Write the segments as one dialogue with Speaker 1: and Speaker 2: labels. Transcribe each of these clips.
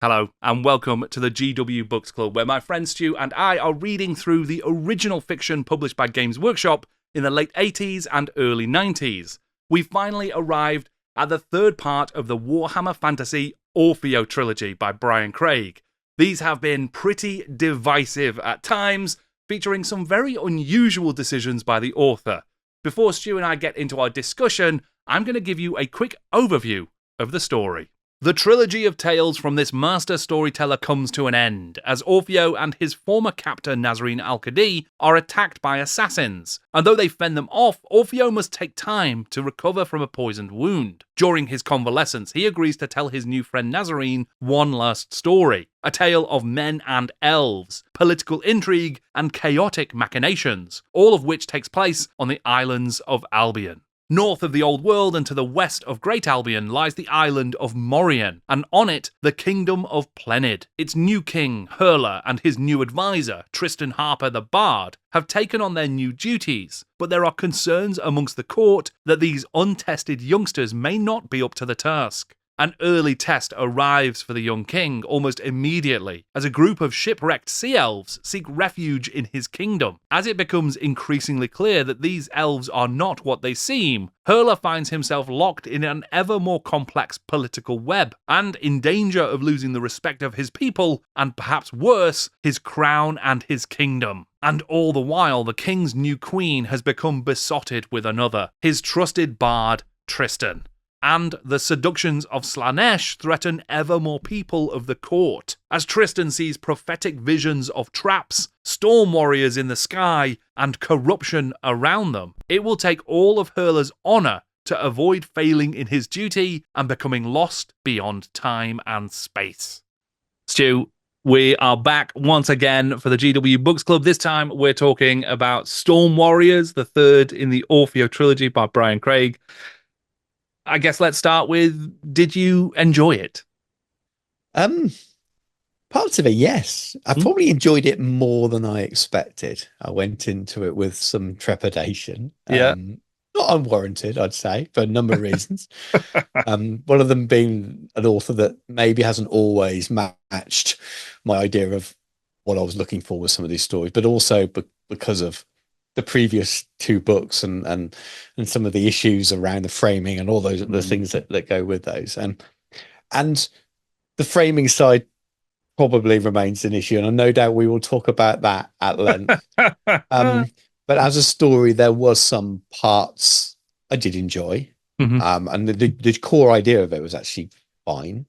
Speaker 1: Hello, and welcome to the GW Books Club, where my friend Stu and I are reading through the original fiction published by Games Workshop in the late 80s and early 90s. We've finally arrived at the third part of the Warhammer Fantasy Orfeo trilogy by Brian Craig. These have been pretty divisive at times, featuring some very unusual decisions by the author. Before Stu and I get into our discussion, I'm going to give you a quick overview of the story. The trilogy of tales from this master storyteller comes to an end, as Orfeo and his former captor Nazarene Al-Qadi are attacked by assassins, and though they fend them off, Orfeo must take time to recover from a poisoned wound. During his convalescence, he agrees to tell his new friend Nazarene one last story, a tale of men and elves, political intrigue, and chaotic machinations, all of which takes place on the islands of Albion. North of the Old World and to the west of Great Albion lies the island of Morian, and on it, the Kingdom of Plenid. Its new king, Hurler, and his new advisor, Tristan Harper the Bard, have taken on their new duties, but there are concerns amongst the court that these untested youngsters may not be up to the task. An early test arrives for the young king almost immediately, as a group of shipwrecked sea elves seek refuge in his kingdom. As it becomes increasingly clear that these elves are not what they seem, Hurler finds himself locked in an ever more complex political web, and in danger of losing the respect of his people, and perhaps worse, his crown and his kingdom. And all the while, the king's new queen has become besotted with another, his trusted bard, Tristan. And the seductions of Slaanesh threaten ever more people of the court, as Tristan sees prophetic visions of traps, storm warriors in the sky, and corruption around them. It will take all of Hurler's honour to avoid failing in his duty and becoming lost beyond time and space. Stu, we are back once again for the GW Books Club. This time we're talking about Storm Warriors, the third in the Orfeo trilogy by Brian Craig. I guess let's start with, did you enjoy it?
Speaker 2: Parts of it, yes. I probably enjoyed it more than I expected. I went into it with some trepidation.
Speaker 1: Yeah.
Speaker 2: Not unwarranted, I'd say, for a number of reasons. One of them being an author that maybe hasn't always matched my idea of what I was looking for with some of these stories, but also because of the previous two books and some of the issues around the framing and all those the things that go with those. And the framing side probably remains an issue, and no doubt we will talk about that at length. But as a story, there was some parts I did enjoy. And the core idea of it was actually fine.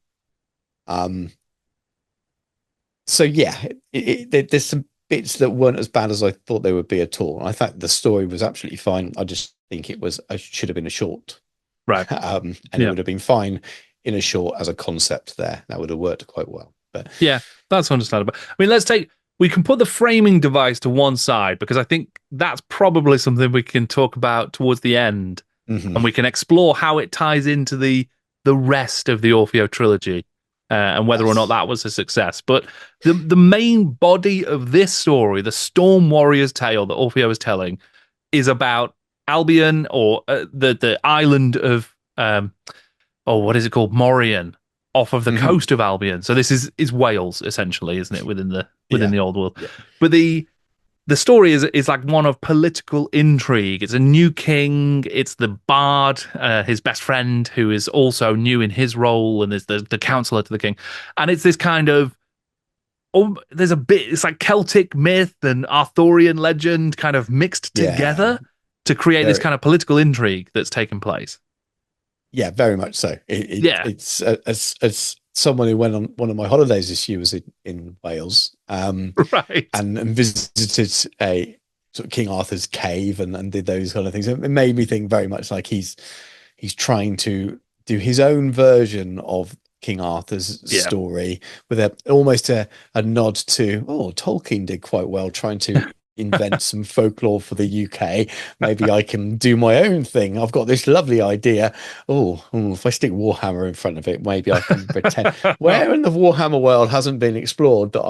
Speaker 2: So yeah, there's some bits that weren't as bad as I thought they would be at all. I thought the story was absolutely fine. I just think should have been a short.
Speaker 1: Right.
Speaker 2: It would have been fine in a short as a concept there. That would have worked quite well. But
Speaker 1: yeah, that's understandable. I mean, we can put the framing device to one side, because I think that's probably something we can talk about towards the end. And we can explore how it ties into the rest of the Orfeo trilogy. And whether or not that was a success. But the main body of this story, the Storm Warriors tale that Orfeo is telling, is about Albion, or the island of, what is it called? Morian, off of the coast of Albion. So this is Wales, essentially, isn't it, within the old world? Yeah. But the story is like one of political intrigue. It's a new king. It's the bard, his best friend, who is also new in his role and is the counselor to the king. And it's this kind of, there's a bit, it's like Celtic myth and Arthurian legend kind of mixed together to create this kind of political intrigue that's taken place. Yeah,
Speaker 2: very much so. It's as someone who went on one of my holidays this year was in Wales,
Speaker 1: right,
Speaker 2: and visited a sort of King Arthur's cave and did those kind of things. It made me think very much like he's trying to do his own version of King Arthur's story with almost a nod to Tolkien did quite well trying to invent some folklore for the UK. Maybe I can do my own thing. I've got this lovely idea. If I stick Warhammer in front of it, maybe I can pretend. Where in the Warhammer world hasn't been explored that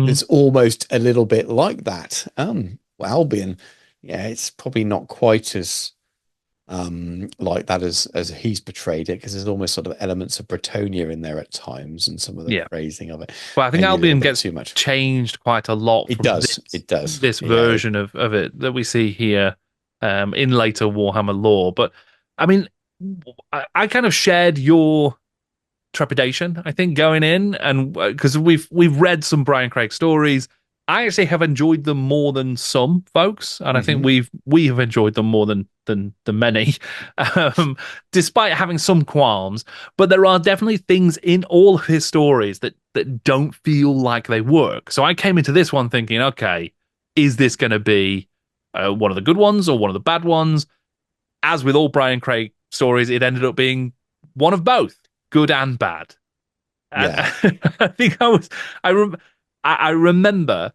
Speaker 2: it's almost a little bit like that. Albion, it's probably not quite as like that as he's portrayed it, because there's almost sort of elements of Bretonia in there at times, and some of the
Speaker 1: Yeah.
Speaker 2: phrasing of it
Speaker 1: But I think
Speaker 2: maybe a little
Speaker 1: Albion
Speaker 2: bit
Speaker 1: gets
Speaker 2: too much.
Speaker 1: changed quite a lot
Speaker 2: It
Speaker 1: from
Speaker 2: does. It does.
Speaker 1: this
Speaker 2: Yeah.
Speaker 1: version of it that we see here in later Warhammer lore. But I mean, I kind of shared your trepidation, I think, going in, and because we've read some Brian Craig stories. I actually have enjoyed them more than some folks, and I think we have enjoyed them more than many, um, despite having some qualms. But there are definitely things in all of his stories that don't feel like they work. So I came into this one thinking, okay, is this going to be one of the good ones or one of the bad ones? As with all Brian Craig stories, it ended up being one of both, good and bad. And
Speaker 2: Yeah.
Speaker 1: I think I remember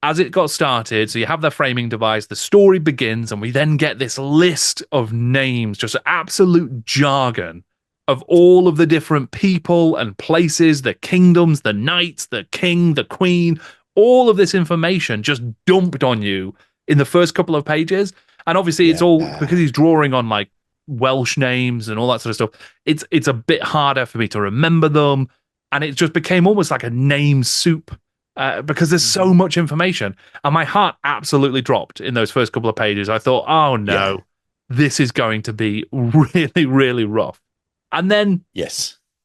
Speaker 1: as it got started. So you have the framing device, the story begins, and we then get this list of names, just absolute jargon of all of the different people and places, the kingdoms, the knights, the king, the queen, all of this information just dumped on you in the first couple of pages. And obviously it's all because he's drawing on like Welsh names and all that sort of stuff. It's a bit harder for me to remember them. And it just became almost like a name soup because there's so much information. And my heart absolutely dropped in those first couple of pages. I thought, oh no, this is going to be really, really rough. And then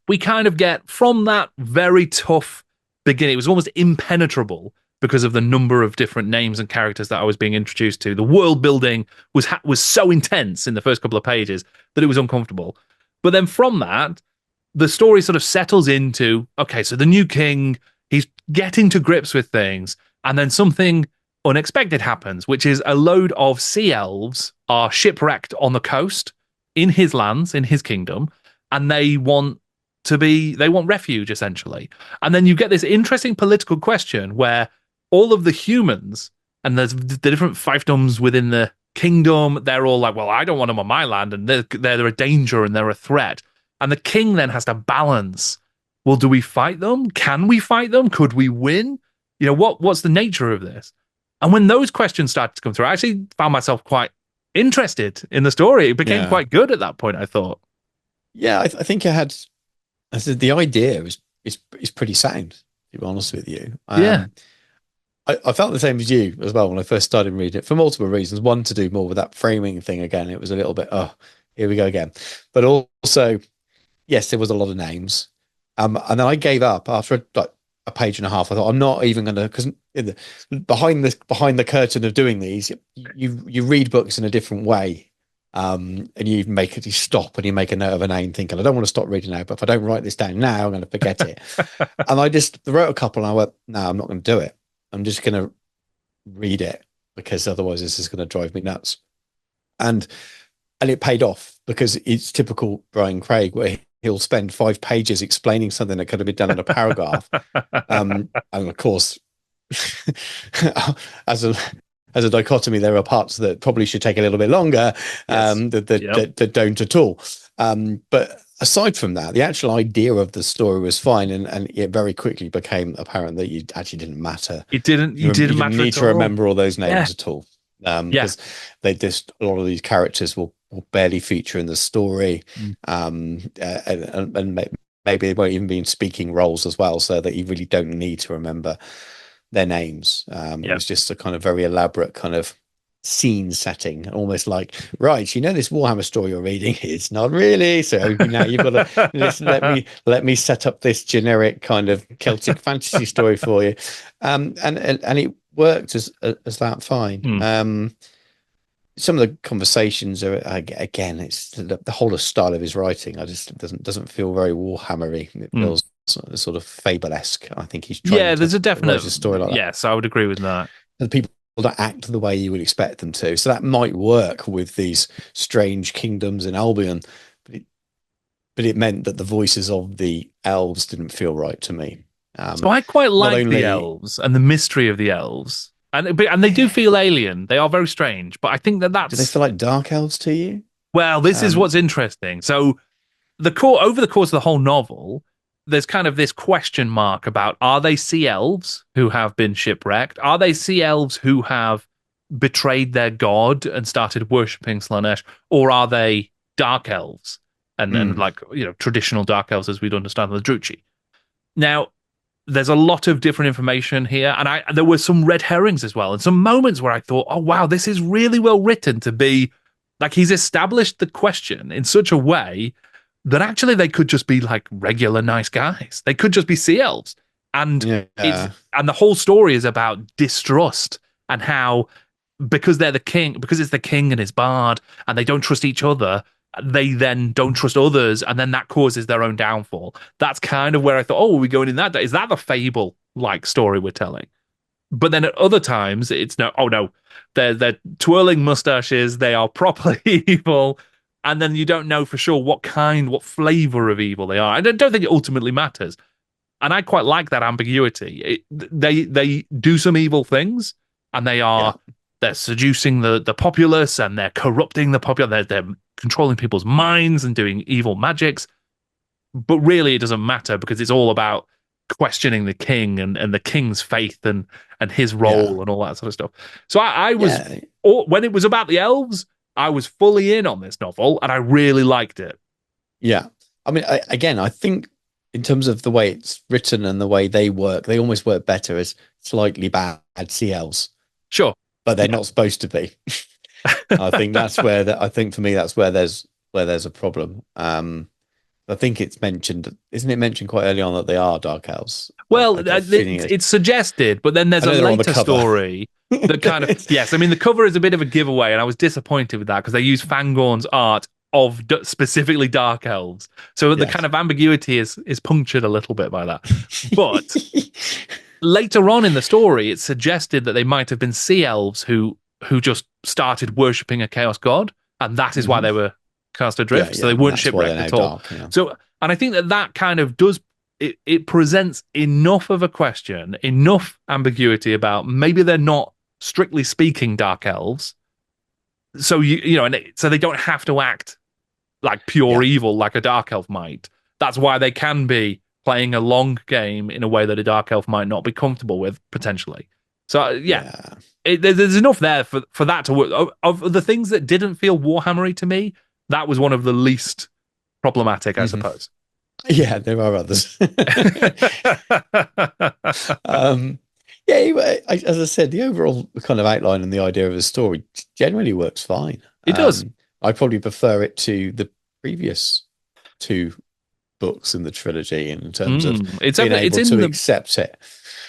Speaker 1: we kind of get from that very tough beginning. It was almost impenetrable because of the number of different names and characters that I was being introduced to. The world building was so intense in the first couple of pages that it was uncomfortable. But then from that, the story sort of settles into, okay, so the new king, he's getting to grips with things, and then something unexpected happens, which is a load of sea elves are shipwrecked on the coast in his lands, in his kingdom, and they want refuge, essentially. And then you get this interesting political question where all of the humans and there's the different fiefdoms within the kingdom, they're all like, well, I don't want them on my land, and they're a danger and they're a threat. And the king then has to balance, well, do we fight them? Can we fight them? Could we win? You know, what's the nature of this? And when those questions started to come through, I actually found myself quite interested in the story. It became quite good at that point, I thought.
Speaker 2: Yeah, I think it had. I said the idea is pretty sound, to be honest with you. I felt the same as you as well when I first started reading it for multiple reasons. One, to do more with that framing thing again. It was a little bit, oh, here we go again. But also, yes, there was a lot of names. And then I gave up after like a page and a half. I thought, I'm not even going to, because behind the curtain of doing these, you read books in a different way. And you stop and you make a note of a name thinking, I don't want to stop reading now, but if I don't write this down now, I'm going to forget it. And I just wrote a couple and I went, no, I'm not going to do it. I'm just going to read it because otherwise this is going to drive me nuts. And it paid off because it's typical Brian Craig where he'll spend 5 pages explaining something that could have been done in a paragraph. And of course, as a dichotomy, there are parts that probably should take a little bit longer that don't at all. But aside from that, the actual idea of the story was fine, and it very quickly became apparent that you actually didn't matter.
Speaker 1: You didn't
Speaker 2: need to remember all those names at all. Because a lot of these characters will barely feature in the story, and maybe they won't even be in speaking roles as well, so that you really don't need to remember their names. It was just a kind of very elaborate kind of scene setting, almost like, right, you know, this Warhammer story you're reading, it's not really, so now you've got to listen, let me set up this generic kind of Celtic fantasy story for you, and it worked as that fine. Some of the conversations are, again, it's the whole style of his writing. Doesn't feel very Warhammery. It feels sort of fable-esque. I think he's trying
Speaker 1: there's a definite
Speaker 2: story like that.
Speaker 1: Yes, I would agree with that.
Speaker 2: And people don't act the way you would expect them to. So that might work with these strange kingdoms in Albion, but it meant that the voices of the elves didn't feel right to me.
Speaker 1: So I quite like the elves and the mystery of the elves. And they do feel alien. They are very strange. But I think that's...
Speaker 2: Do they feel like dark elves to you?
Speaker 1: Well, this is what's interesting. So over the course of the whole novel, there's kind of this question mark about, are they sea elves who have been shipwrecked? Are they sea elves who have betrayed their god and started worshipping Slaanesh, or are they Dark Elves and like, you know, traditional Dark Elves as we'd understand the Druchii? Now, there's a lot of different information here, and there were some red herrings as well, and some moments where I thought, oh wow, this is really well written to be like he's established the question in such a way that actually they could just be like regular nice guys. They could just be sea elves. And and the whole story is about distrust and how, because they're the king, because it's the king and his bard, and they don't trust each other, they then don't trust others, and then that causes their own downfall. That's kind of where I thought, oh, are we going in that? Is that the fable-like story we're telling? But then at other times, it's no, oh no, they're twirling mustaches, they are properly evil, and then you don't know for sure what flavor of evil they are. I don't think it ultimately matters. And I quite like that ambiguity. They do some evil things, and they're seducing the populace, and they're corrupting the populace. They're controlling people's minds and doing evil magics. But really, it doesn't matter because it's all about questioning the king and the king's faith and his role and all that sort of stuff. So I was, when it was about the elves, I was fully in on this novel, and I really liked it.
Speaker 2: Yeah. I mean, I think in terms of the way it's written and the way they work, they almost work better as slightly bad sea elves.
Speaker 1: Sure.
Speaker 2: But they're not supposed to be. I think that's where I think for me that's where there's a problem. I think it's mentioned, isn't it mentioned quite early on that they are dark elves?
Speaker 1: Well, it's suggested, but then there's a later story that kind of yes. I mean, the cover is a bit of a giveaway, and I was disappointed with that because they use Fangorn's art of specifically dark elves, so the kind of ambiguity is punctured a little bit by that. But later on in the story, it's suggested that they might have been sea elves who just started worshipping a chaos god, and that is why they were cast adrift. So they weren't shipwrecked at all. Dark. So, and I think that kind of does it presents enough of a question, enough ambiguity about maybe they're not strictly speaking dark elves. So you know, and so they don't have to act like pure evil like a dark elf might. That's why they can be playing a long game in a way that a dark elf might not be comfortable with potentially. So there's enough there for that to work. Of the things that didn't feel Warhammery to me, that was one of the least problematic, I suppose.
Speaker 2: Yeah, there are others. As I said, the overall kind of outline and the idea of the story generally works fine.
Speaker 1: It does.
Speaker 2: I probably prefer it to the previous two books in the trilogy in terms of being able to accept it.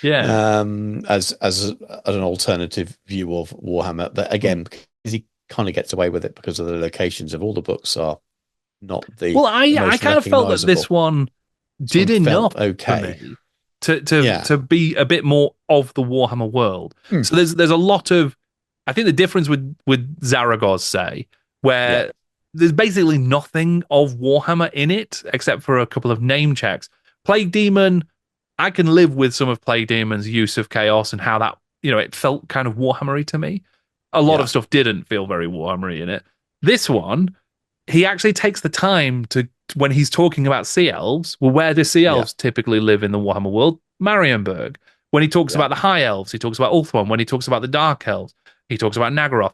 Speaker 1: Yeah.
Speaker 2: As an alternative view of Warhammer. But again, he kind of gets away with it because of the locations of all the books are not the
Speaker 1: I kind of felt that this one did enough for me to be a bit more of the Warhammer world. So there's a lot of, I think the difference with Zaragoz, say, where there's basically nothing of Warhammer in it except for a couple of name checks. Plague Demon, I can live with some of Plague Demon's use of chaos and how that, you know, it felt kind of Warhammery to me. A lot of stuff didn't feel very Warhammery in it. This one, he actually takes the time to, when he's talking about sea elves, well, where do sea elves typically live in the Warhammer world? Marienburg. When he talks about the high elves, he talks about Ulthuan. When he talks about the dark elves, he talks about Naggaroth.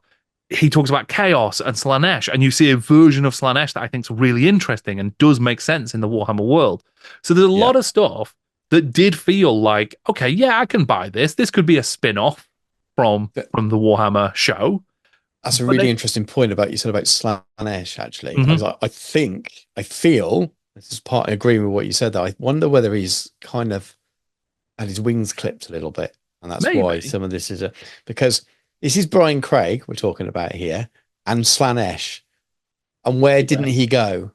Speaker 1: He talks about chaos and Slaanesh, and you see a version of Slaanesh that I think is really interesting and does make sense in the Warhammer world. So there's a lot of stuff that did feel like, okay, yeah, I can buy this. This could be a spin-off from the Warhammer show.
Speaker 2: That's a really interesting point about you said about Slaanesh, actually. I feel, this is part, I agree with what you said, that I wonder whether he's kind of had his wings clipped a little bit. And that's why some of this is because this is Brian Craig we're talking about here, and Slaanesh. And where didn't he go?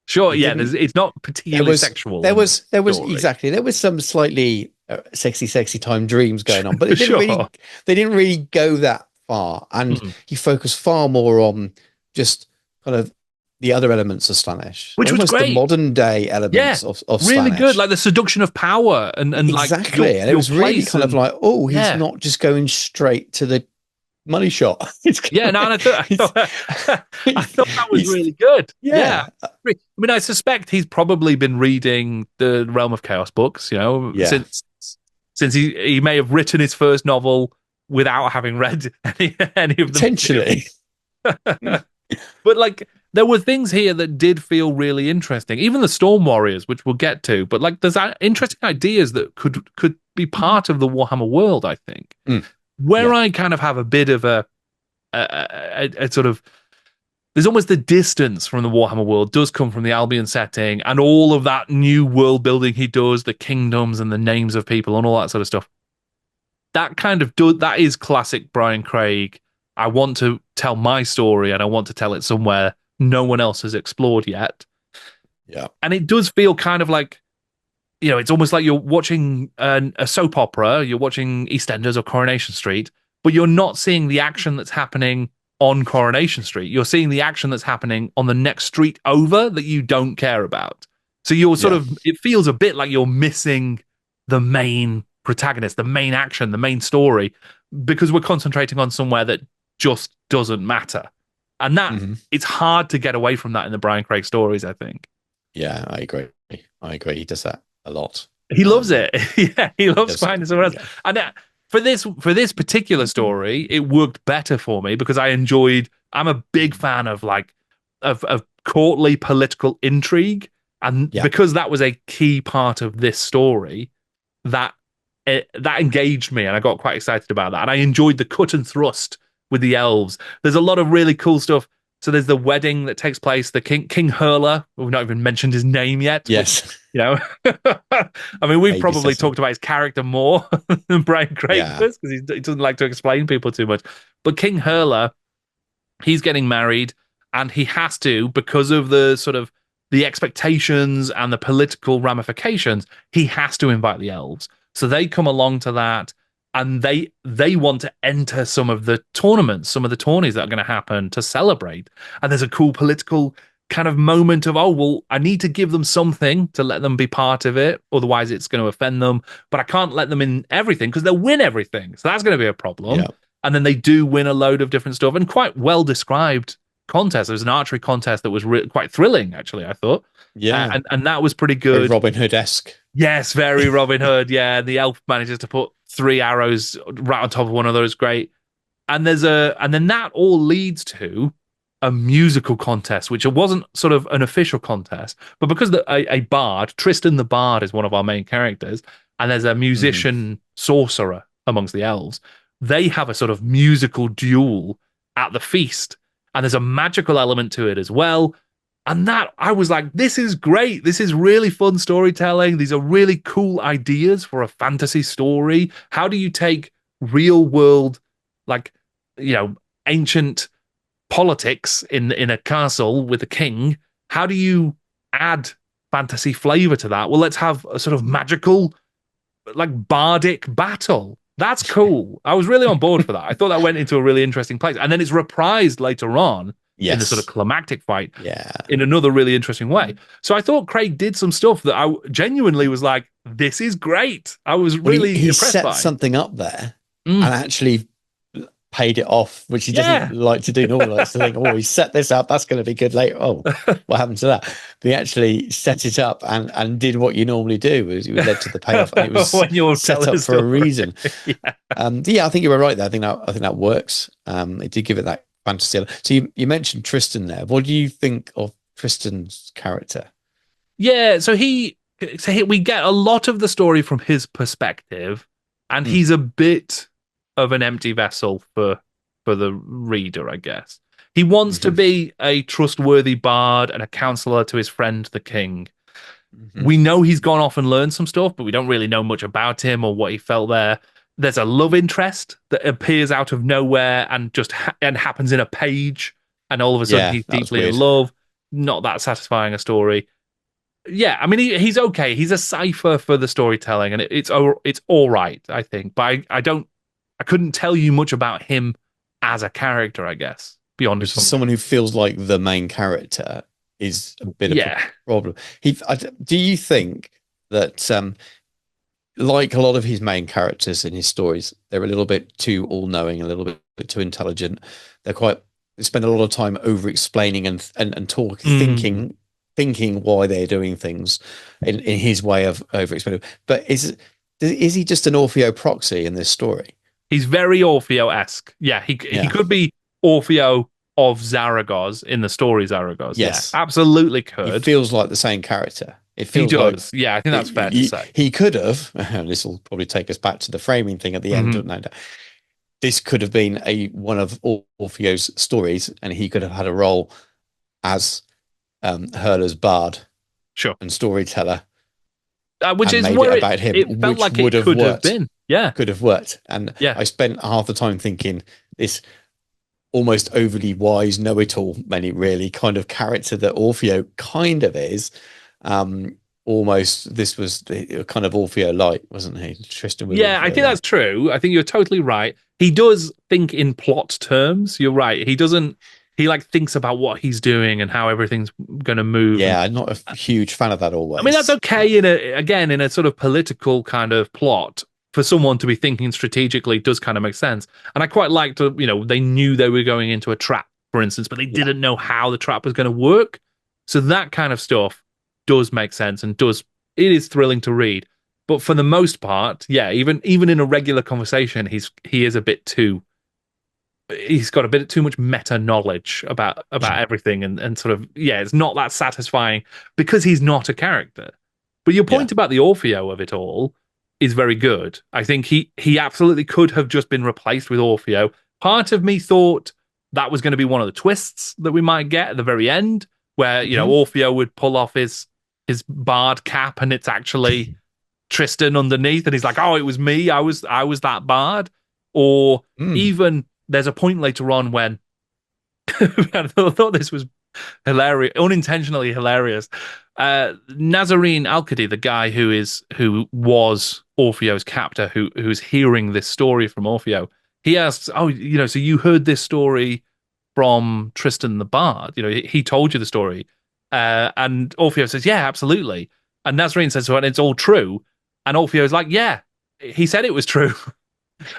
Speaker 1: Sure, it's not particularly sexual.
Speaker 2: There was exactly. There was some slightly sexy time dreams going on, but they didn't really go that far, and he focused far more on just kind of the other elements of Slaanesh,
Speaker 1: which was great.
Speaker 2: The modern day elements of
Speaker 1: really
Speaker 2: Slaanesh.
Speaker 1: Good, like the seduction of power and
Speaker 2: exactly.
Speaker 1: Like
Speaker 2: and it was really kind of like, oh, he's not just going straight to the money shot.
Speaker 1: And I thought that was really good. Yeah. I mean, I suspect he's probably been reading the Realm of Chaos books, you know, since he may have written his first novel without having read any of them.
Speaker 2: Potentially.
Speaker 1: But like, there were things here that did feel really interesting. Even the Storm Warriors, which we'll get to. But like, there's interesting ideas that could be part of the Warhammer world, I think. Where I kind of have a bit of a sort of, there's almost the distance from the Warhammer world does come from the Albion setting and all of that new world building he does, the kingdoms and the names of people and all that sort of stuff. That kind of that is classic Brian Craig. I want to tell my story and I want to tell it somewhere no one else has explored yet.
Speaker 2: Yeah.
Speaker 1: And it does feel kind of like, you know, it's almost like you're watching a soap opera, you're watching EastEnders or Coronation Street, but you're not seeing the action that's happening on Coronation Street. You're seeing the action that's happening on the next street over that you don't care about. So you're sort of, it feels a bit like you're missing the main protagonist, the main action, the main story, because we're concentrating on somewhere that just doesn't matter. And that it's hard to get away from that in the Brian Craig stories, I think.
Speaker 2: Yeah, I agree. He does that a lot.
Speaker 1: He loves it. Yeah, he loves finding somewhere else. Yeah. And for this particular story, it worked better for me because I'm a big fan of of courtly political intrigue. And because that was a key part of this story, that engaged me and I got quite excited about that. And I enjoyed the cut and thrust with the elves. There's a lot of really cool stuff. So there's the wedding that takes place. The King Hurler. We've not even mentioned his name yet.
Speaker 2: Yes.
Speaker 1: Which, you know, I mean, we've probably talked about his character more than Brian Craig does because he doesn't like to explain people too much. But King Hurler, he's getting married and he has to, because of the sort of the expectations and the political ramifications, he has to invite the elves. So they come along to that. And they want to enter some of the tournaments, some of the tourneys that are going to happen to celebrate. And there's a cool political kind of moment of, oh, well, I need to give them something to let them be part of it. Otherwise, it's going to offend them. But I can't let them in everything because they'll win everything. So that's going to be a problem. Yeah. And then they do win a load of different stuff and quite well described contest. There was an archery contest that was quite thrilling, actually, I thought.
Speaker 2: Yeah.
Speaker 1: And that was pretty good.
Speaker 2: Very Robin Hood-esque.
Speaker 1: Yes, very Robin Hood. Yeah. The elf manages to put 3 arrows right on top of one of those. Great. And then that all leads to a musical contest, which wasn't sort of an official contest, but because a bard, Tristan the Bard, is one of our main characters, and there's a musician sorcerer amongst the elves, they have a sort of musical duel at the feast, and there's a magical element to it as well. And that, I was like, this is great. This is really fun storytelling. These are really cool ideas for a fantasy story. How do you take real world, like, you know, ancient politics in a castle with a king? How do you add fantasy flavor to that? Well, let's have a sort of magical, like, bardic battle. That's cool. I was really on board for that. I thought that went into a really interesting place. And then it's reprised later on. Yes. In the sort of climactic fight, in another really interesting way. So I thought Craig did some stuff that I genuinely was like, this is great. I was really impressed by.
Speaker 2: He set something up there and actually paid it off, which he doesn't like to do normally. Likes to think, oh, he set this up, that's going to be good later. Oh, what happened to that? But he actually set it up and did what you normally do. It led to the payoff. And it was set up for a reason. I think you were right there. I think that works. It did give it that fantasy. So you mentioned Tristan there. What do you think of Tristan's character?
Speaker 1: Yeah, so we get a lot of the story from his perspective, and he's a bit of an empty vessel for the reader, I guess. He wants to be a trustworthy bard and a counselor to his friend, the king. We know he's gone off and learned some stuff, but we don't really know much about him or what he felt there. There's a love interest that appears out of nowhere and just happens in a page, and all of a sudden he's deeply in love. Not that satisfying a story. Yeah, I mean, he's okay. He's a cipher for the storytelling, and it's all right, I think. But I couldn't tell you much about him as a character, I guess, beyond just
Speaker 2: someone who feels like the main character is a bit of a problem. Do you think that? Like a lot of his main characters in his stories, they're a little bit too all-knowing, a little bit too intelligent. They spend a lot of time over-explaining and thinking why they're doing things in his way of over-explaining. But is he just an Orfeo proxy in this story?
Speaker 1: He's very Orfeo-esque. Yeah, he could be Orfeo of Zaragoz in the story Zaragoz.
Speaker 2: Yes.
Speaker 1: Yeah, absolutely
Speaker 2: He
Speaker 1: could.
Speaker 2: feels like the same character. It
Speaker 1: He
Speaker 2: feels like
Speaker 1: does. Yeah, I think that's fair to say.
Speaker 2: he could have, and this will probably take us back to the framing thing at the end. No, this could have been one of Orfeo's stories, and he could have had a role as Hurler's bard,
Speaker 1: sure,
Speaker 2: and storyteller,
Speaker 1: which is
Speaker 2: made
Speaker 1: where
Speaker 2: it about him,
Speaker 1: it felt
Speaker 2: which
Speaker 1: like
Speaker 2: would
Speaker 1: it
Speaker 2: have
Speaker 1: could
Speaker 2: worked.
Speaker 1: have been. Yeah,
Speaker 2: could have worked. And
Speaker 1: yeah.
Speaker 2: I spent half the time thinking this almost overly wise, know-it-all, many really kind of character that Orfeo kind of is. Almost, this was the kind of Orfeo light, wasn't he? Tristan was
Speaker 1: Yeah, I think that's true. I think you're totally right. He does think in plot terms. You're right. He doesn't. He like thinks about what he's doing and how everything's going to move.
Speaker 2: Yeah, I'm not a huge fan of that always.
Speaker 1: I mean, that's okay in a sort of political kind of plot. For someone to be thinking strategically does kind of make sense. And I quite liked, they knew they were going into a trap, for instance, but they didn't know how the trap was going to work. So that kind of stuff does make sense and it is thrilling to read. But for the most part, yeah, even in a regular conversation, he's got a bit too much meta knowledge about everything and sort of, it's not that satisfying because he's not a character. But your point about the Orfeo of it all is very good. I think he absolutely could have just been replaced with Orfeo. Part of me thought that was going to be one of the twists that we might get at the very end, where Orfeo would pull off his bard cap and it's actually Tristan underneath, and he's like, "Oh, it was me. I was that bard." Or even there's a point later on when I thought this was hilarious, unintentionally hilarious. Nazarene Alcady, the guy who was Orfeo's captor, who's hearing this story from Orfeo, he asks, "Oh, so you heard this story from Tristan the Bard? He told you the story." And Orfeo says, "Yeah, absolutely." And Nazarene says, "Well, it's all true." And Orfeo's like, "Yeah, he said it was true."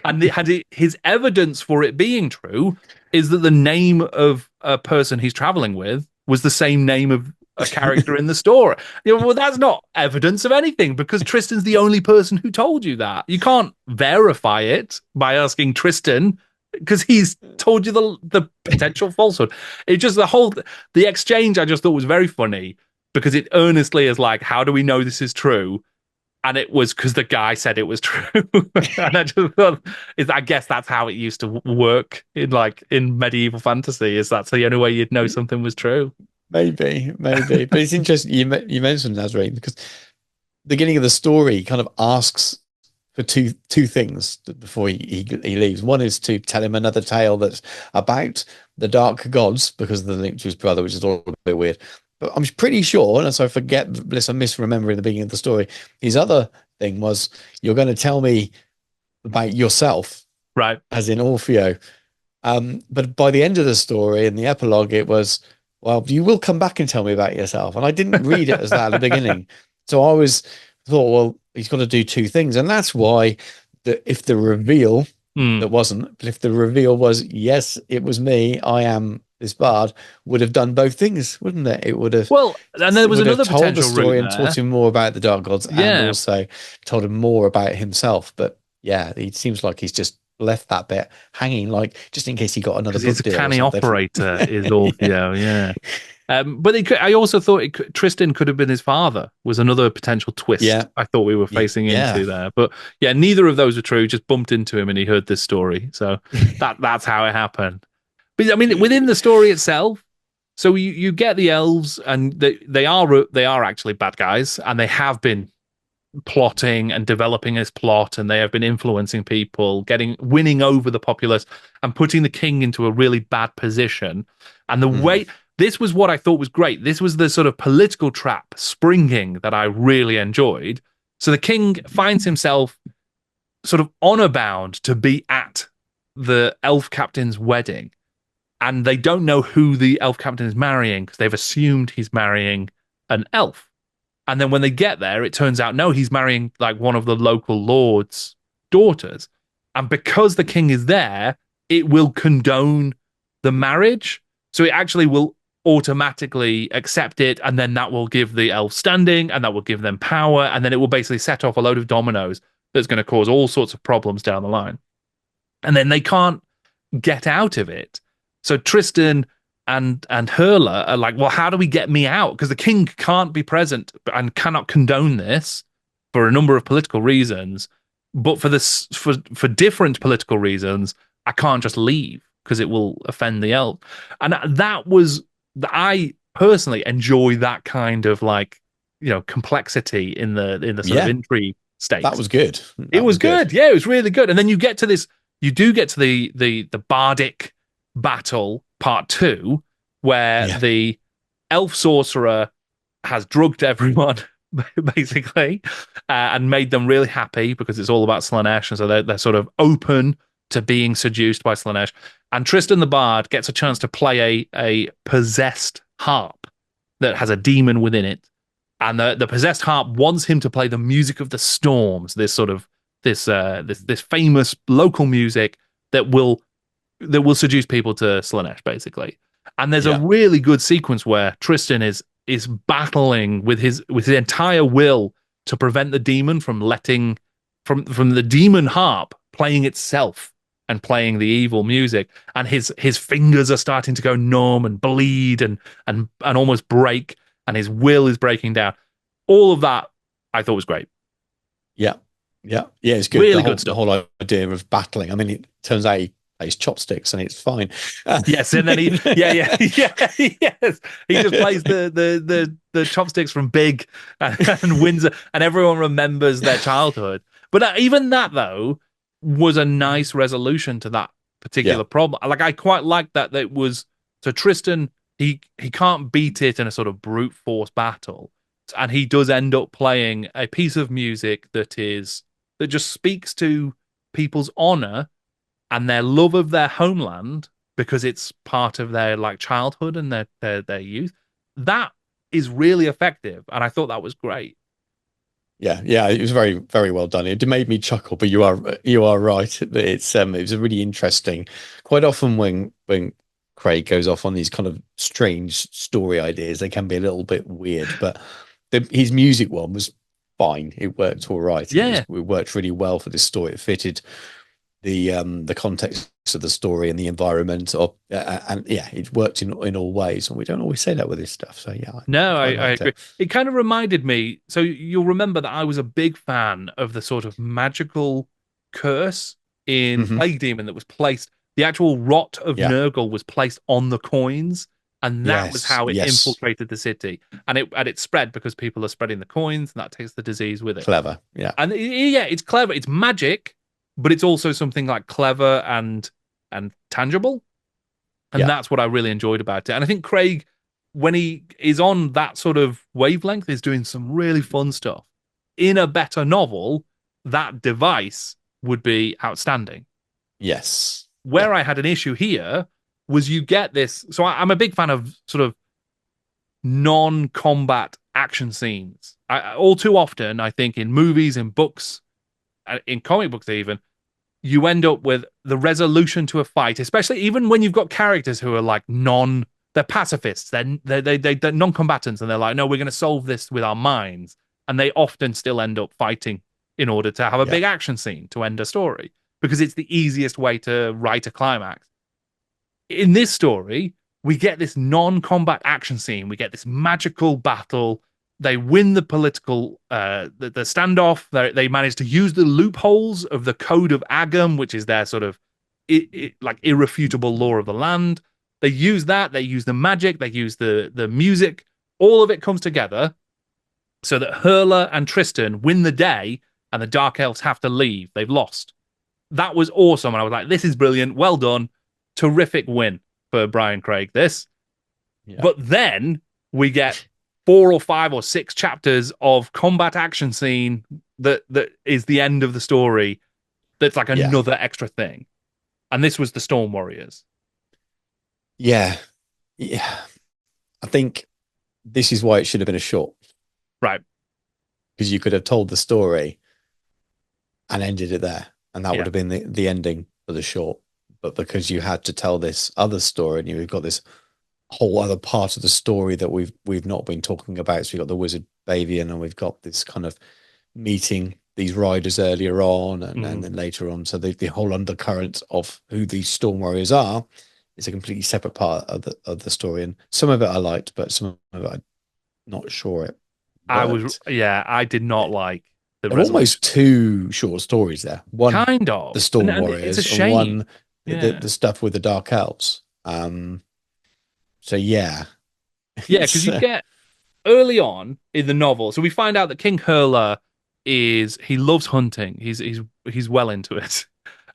Speaker 1: And his evidence for it being true is that the name of a person he's traveling with was the same name of a character in the story. Well, that's not evidence of anything because Tristan's the only person who told you that. You can't verify it by asking Tristan because he's told you the potential falsehood. It just the exchange I just thought was very funny because it earnestly is like, how do we know this is true? And it was because the guy said it was true. And I just thought, I guess that's how it used to work in medieval fantasy. Is that's the only way you'd know something was true? Maybe.
Speaker 2: But it's interesting you mentioned Nazarene because the beginning of the story kind of asks for two things before he leaves. One is to tell him another tale that's about the dark gods because of the link to his brother, which is all a bit weird. But I'm pretty sure, and so I forget, unless I'm misremembering the beginning of the story, his other thing was, you're going to tell me about yourself,
Speaker 1: right?
Speaker 2: As in Orfeo. But by the end of the story, in the epilogue, it was, well, you will come back and tell me about yourself. And I didn't read it as that at the beginning. So I thought, well, he's got to do two things. And that's why if the reveal, that wasn't, but if the reveal was, yes, it was me, I am this bard, would have done both things, wouldn't it? It would have.
Speaker 1: Well, and there was another
Speaker 2: told
Speaker 1: potential
Speaker 2: the story
Speaker 1: route
Speaker 2: and taught him more about the dark gods, and also told him more about himself. But yeah, it seems like he's just left that bit hanging, like just in case he got another book
Speaker 1: he's a
Speaker 2: deal.
Speaker 1: Canny operator, is Orfeo. Yeah. But I also thought Tristan could have been his father. Was another potential twist.
Speaker 2: Yeah.
Speaker 1: I thought we were facing into there. But yeah, neither of those were true. Just bumped into him and he heard this story. So that's how it happened. But I mean, within the story itself, so you get the elves, and they are actually bad guys, and they have been plotting and developing this plot, and they have been influencing people, winning over the populace, and putting the king into a really bad position. And the way this was what I thought was great. This was the sort of political trap springing that I really enjoyed. So the king finds himself sort of honor bound to be at the elf captain's wedding. And they don't know who the elf captain is marrying because they've assumed he's marrying an elf. And then when they get there, it turns out, no, he's marrying like one of the local lord's daughters. And because the king is there, it will condone the marriage. So it actually will automatically accept it. And then that will give the elf standing, and that will give them power. And then it will basically set off a load of dominoes that's going to cause all sorts of problems down the line. and then they can't get out of it. So Tristan and Hurler are like, well, how do we get me out? Because the king can't be present and cannot condone this for a number of political reasons. But for different political reasons, I can't just leave because it will offend the elf. And that was I personally enjoy that kind of like, complexity in the sort of intrigue stakes.
Speaker 2: That was good.
Speaker 1: It was good. Yeah, it was really good. And then you do get to the bardic battle part 2, where the elf sorcerer has drugged everyone basically, and made them really happy because it's all about Slaanesh, and so they're sort of open to being seduced by Slaanesh. And Tristan the Bard gets a chance to play a possessed harp that has a demon within it, and the possessed harp wants him to play the music of the storms. This sort of this famous local music that will seduce people to Slaanesh, basically. And there's a really good sequence where Tristan is battling with his entire will to prevent the demon from letting from the demon harp playing itself and playing the evil music, and his fingers are starting to go numb and bleed and almost break, and his will is breaking down. All of that I thought was great.
Speaker 2: Yeah, it's good.
Speaker 1: Really good stuff.
Speaker 2: The whole idea of battling. I mean, it turns out he plays chopsticks and it's fine.
Speaker 1: Yes, and then he yes, he just plays the chopsticks from Big and wins, and everyone remembers their childhood. But even that though was a nice resolution to that particular problem. Like, I quite like that it was, so Tristan, he can't beat it in a sort of brute force battle, and he does end up playing a piece of music that just speaks to people's honor and their love of their homeland, because it's part of their like childhood and their youth. That is really effective, and I thought that was great.
Speaker 2: Yeah, it was very, very well done. It made me chuckle, but you are right. It was a really interesting. Quite often when Craig goes off on these kind of strange story ideas, they can be a little bit weird. But his music one was fine. It worked all right.
Speaker 1: Yeah,
Speaker 2: it worked really well for this story. It fitted the context of the story and the environment, and it worked in all ways. And we don't always say that with this stuff. So
Speaker 1: I agree. It kind of reminded me. So you'll remember that I was a big fan of the sort of magical curse in Plague Demon that was placed. The actual rot of Nurgle was placed on the coins, and that was how it infiltrated the city. And it spread because people are spreading the coins, and that takes the disease with it.
Speaker 2: Clever, yeah.
Speaker 1: And it's clever. It's magic, but it's also something like clever and tangible. And that's what I really enjoyed about it. And I think Craig, when he is on that sort of wavelength, is doing some really fun stuff. In a better novel, that device would be outstanding.
Speaker 2: Yes.
Speaker 1: Where I had an issue here was you get this. So I'm a big fan of sort of non-combat action scenes. All too often, I think, in movies, in books, in comic books even, you end up with the resolution to a fight, especially even when you've got characters who are like they're pacifists, they're non-combatants, and they're like, no, we're going to solve this with our minds. And they often still end up fighting in order to have a big action scene to end a story, because it's the easiest way to write a climax. In this story, we get this non-combat action scene. We get this magical battle. They win the political the standoff. They manage to use the loopholes of the Code of Agam, which is their sort of like irrefutable law of the land. They use that. They use the magic. They use the music. All of it comes together so that Hurler and Tristan win the day, and the Dark Elves have to leave. They've lost. That was awesome, and I was like, "This is brilliant. Well done. Terrific win for Brian Craig." This, but then we get 4 or 5 or 6 chapters of combat action scene that is the end of the story. That's like another extra thing. And this was the Storm Warriors.
Speaker 2: Yeah. I think this is why it should have been a short.
Speaker 1: Right.
Speaker 2: Because you could have told the story and ended it there. And that would have been the ending for the short. But because you had to tell this other story, and you've got this whole other part of the story that we've not been talking about. So we've got the wizard Bavian, and we've got this kind of meeting these riders earlier on and then later on. So the whole undercurrent of who these Storm Warriors are is a completely separate part of the story. And some of it I liked, but some of it I'm not sure it worked.
Speaker 1: I did not like the
Speaker 2: There are
Speaker 1: resolution.
Speaker 2: almost two short stories there. One,
Speaker 1: Kind
Speaker 2: the
Speaker 1: of.
Speaker 2: Storm
Speaker 1: And it's a
Speaker 2: Warriors, and
Speaker 1: shame.
Speaker 2: one,
Speaker 1: Yeah.
Speaker 2: the stuff with the Dark Elves. So yeah.
Speaker 1: Yeah, because you get early on in the novel, so we find out that King Hurler he loves hunting. He's well into it.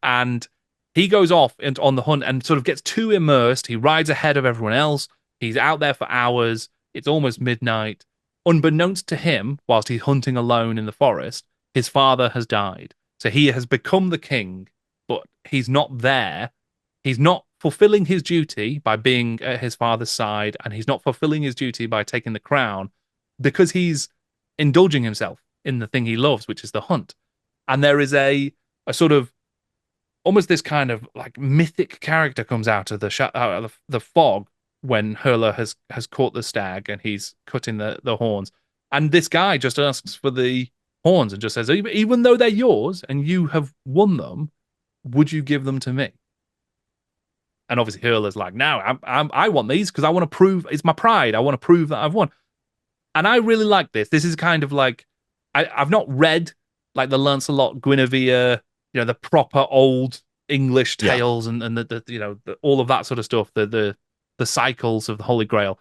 Speaker 1: And he goes off on the hunt and sort of gets too immersed. He rides ahead of everyone else. He's out there for hours. It's almost midnight. Unbeknownst to him, whilst he's hunting alone in the forest, his father has died. So he has become the king, but he's not there. He's not fulfilling his duty by being at his father's side, and he's not fulfilling his duty by taking the crown because he's indulging himself in the thing he loves, which is the hunt. And there is a sort of almost this kind of like mythic character comes out of the fog when Hurler has caught the stag and he's cutting the horns. And this guy just asks for the horns and just says, even though they're yours and you have won them, would you give them to me? And obviously Hurler's like, no, I want these because I want to prove, it's my pride. I want to prove that I've won. And I really like this. This is kind of like, I've not read like the Lancelot Guinevere, the proper old English tales and the all of that sort of stuff, the cycles of the Holy Grail.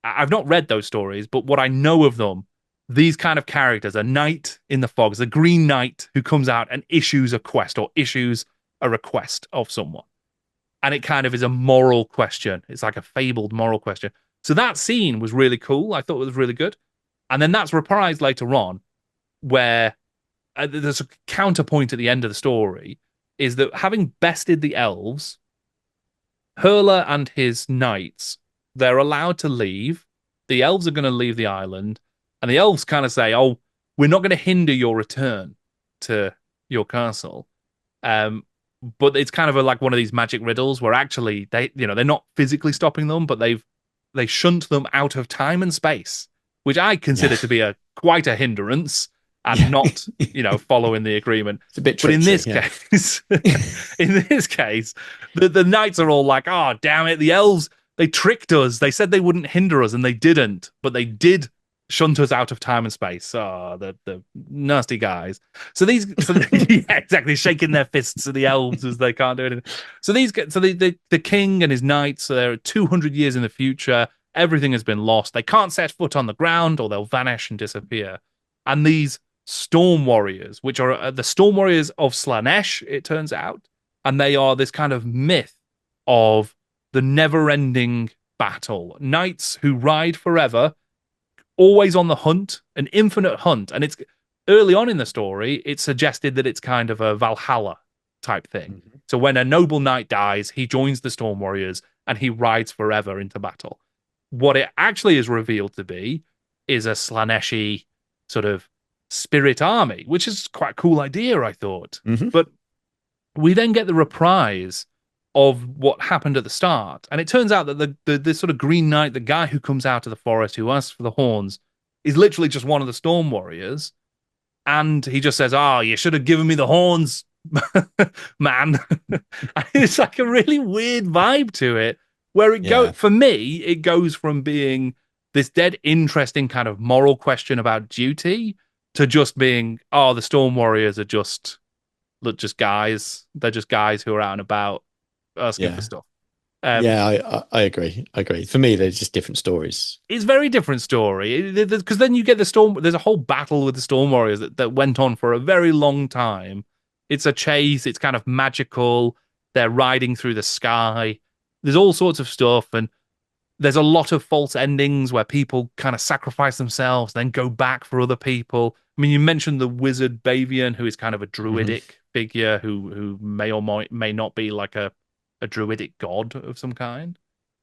Speaker 1: I've not read those stories, but what I know of them, these kind of characters, a knight in the fogs, a green knight who comes out and issues a quest or issues a request of someone. And it kind of is a moral question. It's like a fabled moral question. So that scene was really cool. I thought it was really good. And then that's reprised later on where there's a counterpoint at the end of the story is that having bested the elves, Hurler and his knights, they're allowed to leave. The elves are going to leave the island. And the elves kind of say, oh, we're not going to hinder your return to your castle. But it's kind of like one of these magic riddles where actually they're not physically stopping them, but they shunt them out of time and space, which I consider to be quite a hindrance and not, following the agreement.
Speaker 2: It's a bit
Speaker 1: tricky, but in this case, the knights are all like, oh, damn it, the elves, they tricked us. They said they wouldn't hinder us and they didn't, but they did shunt us out of time and space. Oh, the nasty guys. So yeah, exactly, shaking their fists at the elves as they can't do anything. So the king and his knights, they're 200 years in the future. Everything has been lost. They can't set foot on the ground or they'll vanish and disappear. And these Storm Warriors, which are the Storm Warriors of Slaanesh, it turns out, and they are this kind of myth of the never-ending battle. Knights who ride forever, always on the hunt, an infinite hunt. And it's early on in the story, it's suggested that it's kind of a Valhalla type thing. Mm-hmm. So when a noble knight dies, he joins the Storm Warriors and he rides forever into battle. What it actually is revealed to be is a Slaaneshi sort of spirit army, which is quite a cool idea, I thought. Mm-hmm. But we then get the reprise of what happened at the start. And it turns out that the sort of Green Knight, the guy who comes out of the forest, who asks for the horns, is literally just one of the Storm Warriors. And he just says, oh, you should have given me the horns, man. It's like a really weird vibe to it, where it goes, for me, it goes from being this dead interesting kind of moral question about duty to just being, oh, the Storm Warriors are just guys. They're just guys who are out and about asking for stuff.
Speaker 2: I agree. For me, they're just different stories.
Speaker 1: It's a very different story because then you get the Storm. There's a whole battle with the Storm Warriors that went on for a very long time. It's a chase. It's kind of magical. They're riding through the sky. There's all sorts of stuff, and there's a lot of false endings where people kind of sacrifice themselves, then go back for other people. I mean, you mentioned the wizard Bavian, who is kind of a druidic figure who may or may not be like a druidic god of some kind.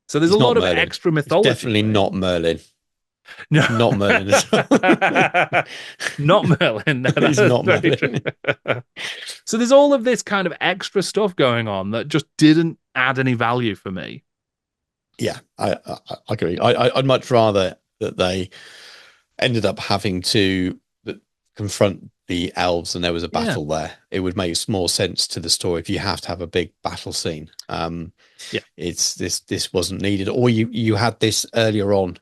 Speaker 1: So there's a lot of extra mythology.
Speaker 2: It's definitely not Merlin.
Speaker 1: No.
Speaker 2: Not Merlin.
Speaker 1: Not Merlin. No,
Speaker 2: it's not Merlin.
Speaker 1: So there's all of this kind of extra stuff going on that just didn't add any value for me.
Speaker 2: Yeah, I agree. I'd much rather that they ended up having to confront the elves and there was a
Speaker 1: Yeah.
Speaker 2: battle there. It would make more sense to the story if you have to have a big battle scene.
Speaker 1: Yeah.
Speaker 2: It's this wasn't needed, or you had this earlier on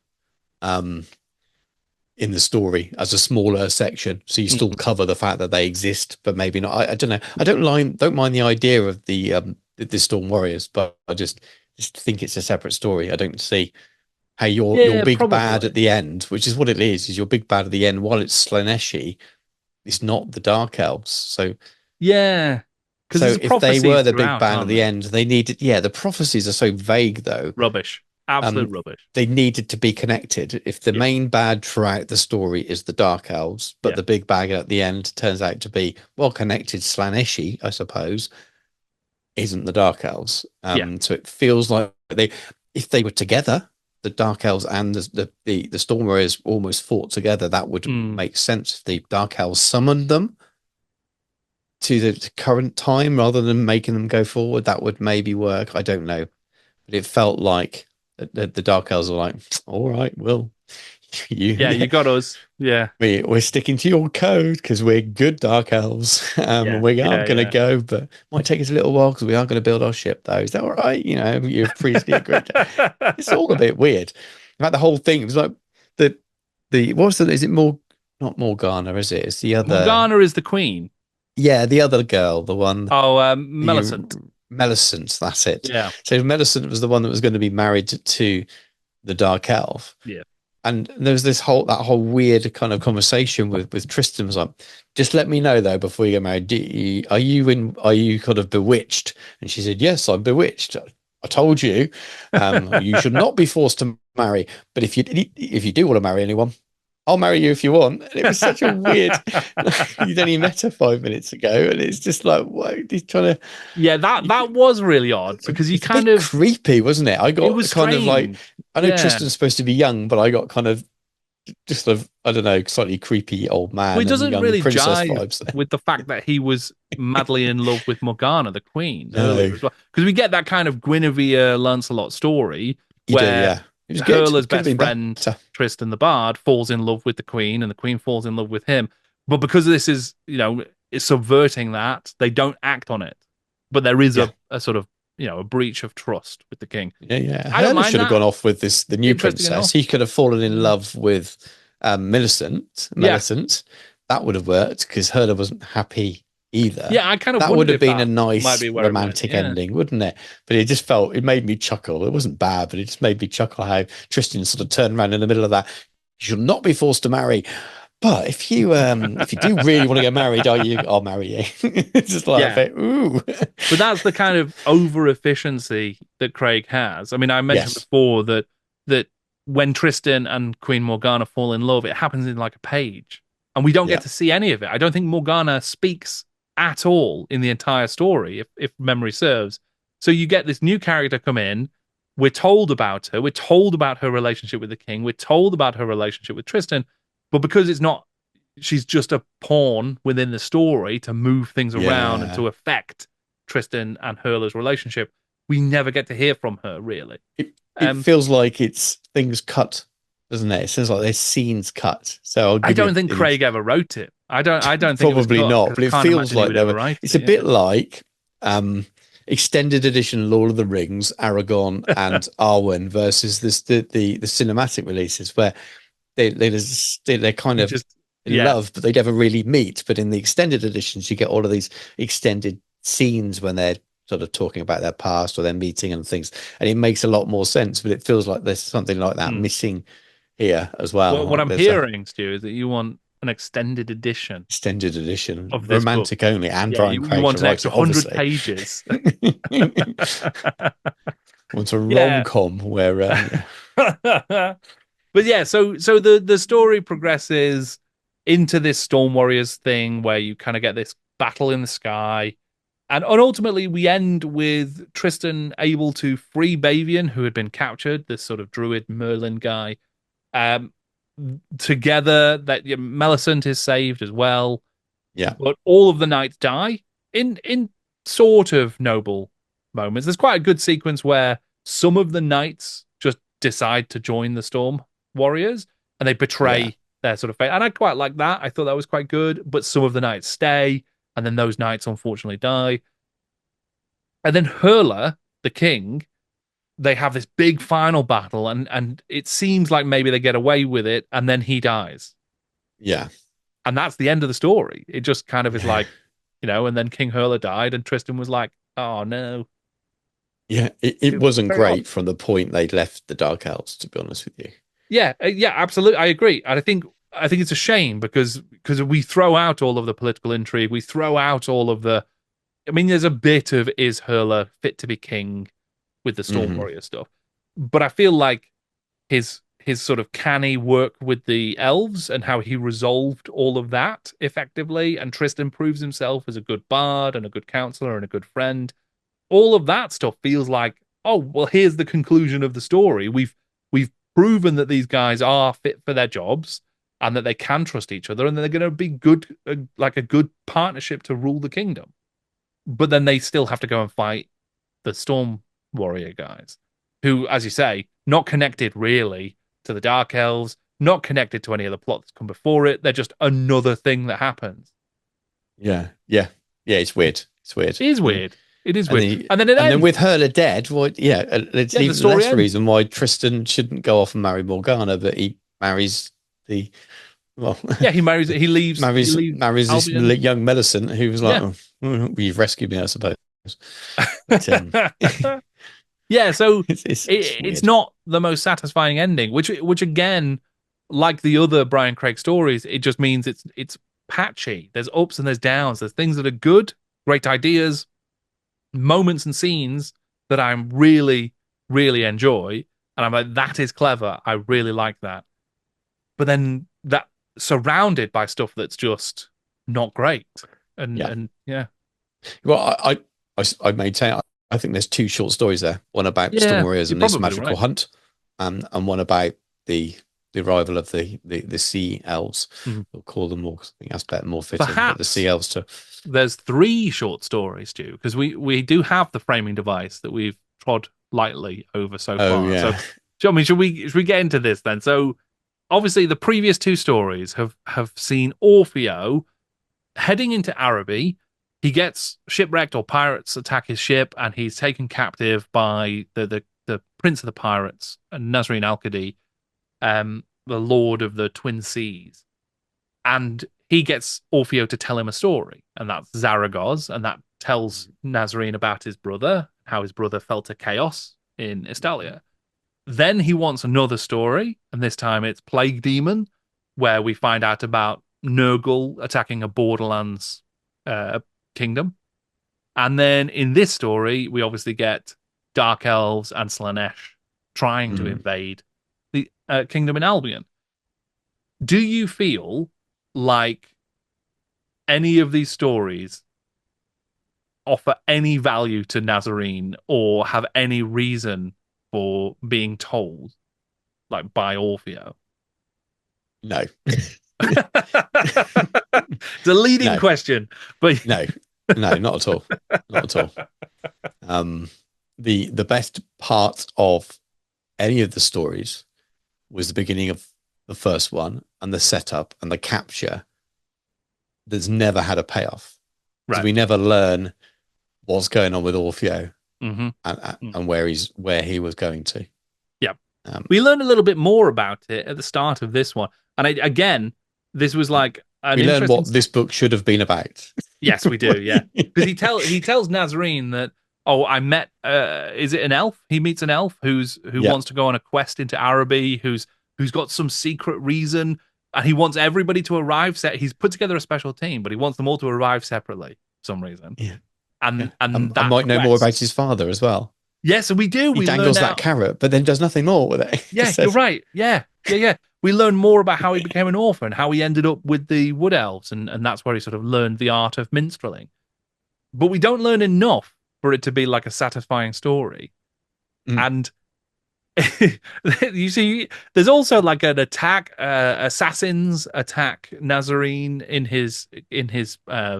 Speaker 2: in the story as a smaller section, so you still cover the fact that they exist, but maybe not. I don't know. I don't mind the idea of the Storm Warriors, but I just think it's a separate story. I don't see how your
Speaker 1: Yeah,
Speaker 2: big bad
Speaker 1: probably.
Speaker 2: at the end, which is what it is your big bad at the end, while it's Slaaneshi, it's not the Dark Elves.
Speaker 1: Yeah. Because
Speaker 2: So
Speaker 1: there's
Speaker 2: if they
Speaker 1: prophecies
Speaker 2: were the big
Speaker 1: throughout,
Speaker 2: bad at
Speaker 1: aren't
Speaker 2: the
Speaker 1: they?
Speaker 2: end, they needed, the prophecies are so vague though.
Speaker 1: Rubbish. Absolute
Speaker 2: Um,
Speaker 1: rubbish.
Speaker 2: they needed to be connected. If the
Speaker 1: Yeah.
Speaker 2: main bad throughout the story is the Dark Elves, but
Speaker 1: Yeah.
Speaker 2: the big bad at the end turns out to be well connected Slaaneshi, I suppose, isn't the Dark Elves.
Speaker 1: Yeah.
Speaker 2: So it feels like if they were together, the Dark Elves and the Storm Warriors almost fought together. That would
Speaker 1: Mm.
Speaker 2: make sense if the Dark Elves summoned them to the current time rather than making them go forward. That would maybe work. I don't know, but it felt like the Dark Elves were like, all right, well,
Speaker 1: Yeah,
Speaker 2: you
Speaker 1: you got us. Yeah.
Speaker 2: we're sticking to your code because we're good Dark Elves. And
Speaker 1: Yeah.
Speaker 2: we aren't
Speaker 1: Yeah.
Speaker 2: going to
Speaker 1: Yeah.
Speaker 2: go, but might take us a little while because we are going to build our ship, though. Is that all right? You've previously agreed. It's all a bit weird. In fact, the whole thing was like what's the, is it more, not Morgana, is it? It's the other,
Speaker 1: Morgana is the queen.
Speaker 2: yeah, the other girl, the one,
Speaker 1: Oh,
Speaker 2: you,
Speaker 1: Millicent.
Speaker 2: Melisant, that's it.
Speaker 1: Yeah.
Speaker 2: So Melisant was the one that was going to be married to the Dark Elf.
Speaker 1: Yeah.
Speaker 2: And there was that whole weird kind of conversation with Tristan was like, just let me know though before you get married. Are you kind of bewitched? And she said, yes, I'm bewitched. I told you, you should not be forced to marry. But if you do want to marry anyone, I'll marry you if you want. And it was such a weird. You'd only met her 5 minutes ago, and it's just like, what? He's trying to.
Speaker 1: Yeah, that was really odd because you
Speaker 2: It's a
Speaker 1: kind
Speaker 2: bit
Speaker 1: of
Speaker 2: creepy, wasn't it? I
Speaker 1: it
Speaker 2: got
Speaker 1: was
Speaker 2: kind of like,
Speaker 1: strange.
Speaker 2: I know
Speaker 1: Yeah.
Speaker 2: Tristan's supposed to be young, but I got kind of just sort of, I don't know, slightly creepy old
Speaker 1: Well,
Speaker 2: man
Speaker 1: it
Speaker 2: and
Speaker 1: doesn't
Speaker 2: young
Speaker 1: really
Speaker 2: princess
Speaker 1: jive
Speaker 2: vibes.
Speaker 1: with the fact that he was madly in love with Morgana, the queen,
Speaker 2: No,
Speaker 1: earlier as well. Because we get that kind of Guinevere Lancelot story
Speaker 2: you do,
Speaker 1: where
Speaker 2: yeah. It was good.
Speaker 1: Hurler's
Speaker 2: It could have
Speaker 1: best
Speaker 2: been
Speaker 1: friend,
Speaker 2: better.
Speaker 1: Tristan the Bard, falls in love with the queen and the queen falls in love with him. But because this is, is subverting that, they don't act on it. But there is
Speaker 2: Yeah,
Speaker 1: a sort of, a breach of trust with the king.
Speaker 2: yeah, yeah.
Speaker 1: I don't
Speaker 2: Hurler
Speaker 1: mind
Speaker 2: should have
Speaker 1: that.
Speaker 2: gone off with the new
Speaker 1: Interesting
Speaker 2: princess.
Speaker 1: enough.
Speaker 2: He could have fallen in
Speaker 1: Yeah.
Speaker 2: love with Millicent.
Speaker 1: Yeah.
Speaker 2: That would have worked because Hurler wasn't happy either.
Speaker 1: Yeah, I kind of
Speaker 2: That would
Speaker 1: wondered
Speaker 2: have
Speaker 1: if
Speaker 2: been a
Speaker 1: that might
Speaker 2: nice
Speaker 1: be where it went.
Speaker 2: romantic
Speaker 1: Yeah.
Speaker 2: ending, wouldn't it? But it made me chuckle. It wasn't bad, but it just made me chuckle how Tristan sort of turned around in the middle of that. You should not be forced to marry. But if you do really want to get married, I'll marry you. It's just like a
Speaker 1: Yeah.
Speaker 2: bit, ooh.
Speaker 1: But that's the kind of over efficiency that Craig has. I mean, I mentioned
Speaker 2: Yes.
Speaker 1: before that when Tristan and Queen Morgana fall in love, it happens in like a page. And we don't
Speaker 2: Yeah.
Speaker 1: get to see any of it. I don't think Morgana speaks at all in the entire story, if memory serves. So you get this new character come in. We're told about her. We're told about her relationship with the king. We're told about her relationship with Tristan. But because she's just a pawn within the story to move things around and
Speaker 2: Yeah.
Speaker 1: to affect Tristan and Hurler's relationship, we never get to hear from her, really.
Speaker 2: It feels like it's things cut, doesn't it? It seems like there's scenes cut. So
Speaker 1: I don't think Craig ever wrote it. I don't think it was
Speaker 2: probably
Speaker 1: cut,
Speaker 2: not,
Speaker 1: 'cause
Speaker 2: but
Speaker 1: I
Speaker 2: it
Speaker 1: can't
Speaker 2: feels
Speaker 1: imagine he
Speaker 2: like
Speaker 1: would
Speaker 2: there
Speaker 1: ever
Speaker 2: were.
Speaker 1: write
Speaker 2: It's
Speaker 1: it.
Speaker 2: a bit like extended edition Lord of the Rings, Aragon and Arwen versus the cinematic releases where they're kind of
Speaker 1: Just
Speaker 2: in love, but they never really meet. But in the extended editions, you get all of these extended scenes when they're sort of talking about their past or their meeting and things, and it makes a lot more sense. But it feels like there's something like that missing here as well.
Speaker 1: What I'm
Speaker 2: There's a
Speaker 1: hearing, Stu, is that you want an extented edition
Speaker 2: extended edition,
Speaker 1: of this book.
Speaker 2: romantic only, and
Speaker 1: Yeah,
Speaker 2: Brian
Speaker 1: you
Speaker 2: Craig
Speaker 1: want
Speaker 2: to
Speaker 1: an
Speaker 2: write
Speaker 1: extra
Speaker 2: it,
Speaker 1: 100
Speaker 2: obviously.
Speaker 1: pages.
Speaker 2: Wants a
Speaker 1: Yeah.
Speaker 2: rom-com where
Speaker 1: But yeah, so the story progresses into this Storm Warriors thing where you kind of get this battle in the sky. And ultimately we end with Tristan able to free Bavian, who had been captured, this sort of druid Merlin guy. Together, that Melisant is saved as well.
Speaker 2: yeah,
Speaker 1: But all of the knights die in sort of noble moments. There's quite a good sequence where some of the knights just decide to join the Storm Warriors and they betray
Speaker 2: Yeah.
Speaker 1: their sort of fate. And I quite like that. I thought that was quite good. But some of the knights stay, and then those knights unfortunately die. And then Hurler, the king, they have this big final battle, and it seems like maybe they get away with it, and then he dies.
Speaker 2: Yeah.
Speaker 1: And that's the end of the story. It just kind of is like, and then King Hurler died, and Tristan was like, oh no.
Speaker 2: Yeah, it wasn't
Speaker 1: very
Speaker 2: great
Speaker 1: odd.
Speaker 2: from the point they'd left the Dark Elves, to be honest with you.
Speaker 1: Yeah, absolutely. I agree. And I think it's a shame because we throw out all of the political intrigue, we throw out all of the. I mean, there's a bit of is Hurler fit to be king with the Storm Warrior stuff, but I feel like his sort of canny work with the elves and how he resolved all of that effectively, and Tristan proves himself as a good bard and a good counselor and a good friend. All of that stuff feels like, oh well, here's the conclusion of the story. We've proven that these guys are fit for their jobs and that they can trust each other and they're going to be good, like a good partnership to rule the kingdom. But then they still have to go and fight the Storm Warrior guys, who, as you say, not connected really to the Dark Elves, not connected to any of the plot that's come before it. They're just another thing that happens.
Speaker 2: Yeah. It's weird. It's weird.
Speaker 1: It is weird. It is weird.
Speaker 2: And then with Hurler dead, it's even less reason why Tristan shouldn't go off and marry Morgana, but he marries the. Well,
Speaker 1: he leaves
Speaker 2: marries this
Speaker 1: Albion.
Speaker 2: young Millicent who was like, you've rescued me, I suppose. But,
Speaker 1: yeah, so it's not the most satisfying ending, which again, like the other Brian Craig stories, it just means it's patchy. There's ups and there's downs. There's things that are good, great ideas, moments and scenes that I really, really enjoy. And I'm like, that is clever. I really like that. But then that surrounded by stuff that's just not great. And yeah.
Speaker 2: Well, I maintain, I think there's two short stories there. One about Storm Warriors and this magical hunt, and one about the arrival of the sea elves. We'll call them more, I think that's better, more fitting. Perhaps the sea elves too.
Speaker 1: There's 3 short stories, Stu, because we do have the framing device that we've trod lightly over so far.
Speaker 2: Yeah.
Speaker 1: So, I mean, should we get into this then? So, obviously, the previous 2 stories have seen Orfeo heading into Araby. He gets shipwrecked, or pirates attack his ship, and he's taken captive by the prince of the pirates, Nazreen Al-Qadi, the lord of the Twin Seas. And he gets Orfeo to tell him a story, and that's Zaragoz, and that tells Nazreen about his brother, how his brother fell to chaos in Estalia. Then he wants another story, and this time it's Plague Demon, where we find out about Nurgle attacking a Borderlands kingdom. And then in this story, we obviously get Dark Elves and Slaaneshi trying to invade the kingdom in Albion. Do you feel like any of these stories offer any value to Nazarene or have any reason for being told, like, by Orfeo?
Speaker 2: No.
Speaker 1: It's a leading question, but
Speaker 2: no, not at all. Not at all. The best part of any of the stories was the beginning of the first one and the setup and the capture that's never had a payoff. Right. So we never learn what's going on with Orfeo and where he was going to.
Speaker 1: Yeah. We learned a little bit more about it at the start of this one. And again, this was like
Speaker 2: we learned what this book should have been about.
Speaker 1: Yes, we do. Yeah, because he tells Nazarene that, oh, I met. Is it an elf? He meets an elf who wants to go on a quest into Araby. Who's got some secret reason, and he wants everybody to arrive. He's put together a special team, but he wants them all to arrive separately for some reason.
Speaker 2: Yeah,
Speaker 1: and
Speaker 2: I might know more about his father as well.
Speaker 1: Yes, we do.
Speaker 2: He dangles that carrot, but then does nothing more with it.
Speaker 1: Yeah, you're right. Yeah. We learn more about how he became an orphan, how he ended up with the Wood Elves, and that's where he sort of learned the art of minstrelling. But we don't learn enough for it to be like a satisfying story. And you see, there's also like an attack, assassins attack Nazarene in his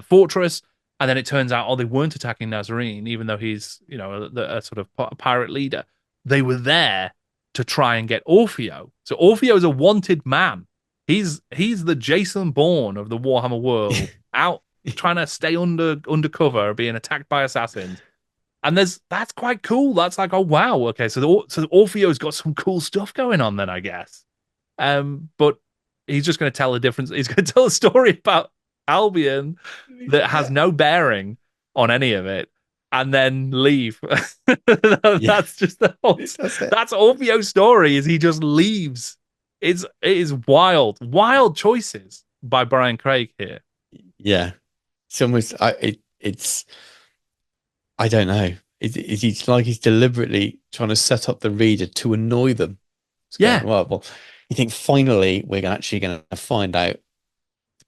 Speaker 1: fortress, and then it turns out, they weren't attacking Nazarene, even though he's, a sort of pirate leader. They were there to try and get Orfeo. So Orfeo is a wanted man he's the Jason Bourne of the Warhammer world, out trying to stay undercover, being attacked by assassins. And that's quite cool. That's like, oh wow, okay, so Orfeo's got some cool stuff going on then, I guess. But he's just going to tell a difference. He's going to tell a story about Albion that has no bearing on any of it, and then leave. That's just that's Orfeo's story. Is he just leaves? It is wild choices by Brian Craig here.
Speaker 2: Yeah, it's almost it's I don't know. It's like he's deliberately trying to set up the reader to annoy them. Well, you think finally we're actually going to find out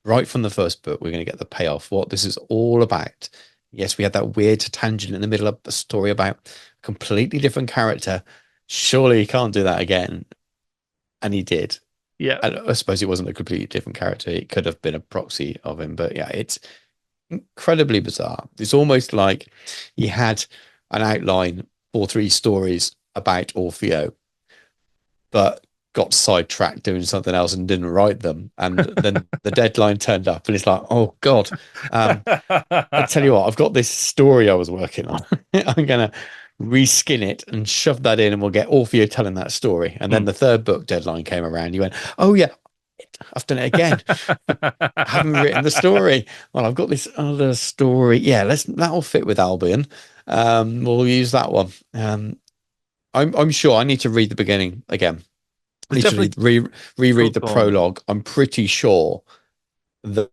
Speaker 2: right from the first book. We're going to get the payoff, what this is all about. Yes, we had that weird tangent in the middle of the story about a completely different character. Surely he can't do that again. And he did.
Speaker 1: Yeah.
Speaker 2: And I suppose it wasn't a completely different character. It could have been a proxy of him. But yeah, it's incredibly bizarre. It's almost like he had an outline for 3 stories about Orfeo, but got sidetracked doing something else and didn't write them. And then the deadline turned up and it's like, oh God, I tell you what, I've got this story I was working on. I'm going to reskin it and shove that in and we'll get Orfeo telling that story. And then the 3rd book deadline came around. You went, oh yeah, I've done it again. I haven't written the story. Well, I've got this other story. Yeah, that'll fit with Albion. We'll use that one. I'm sure I need to read the beginning again. Literally reread the prologue. I'm pretty sure that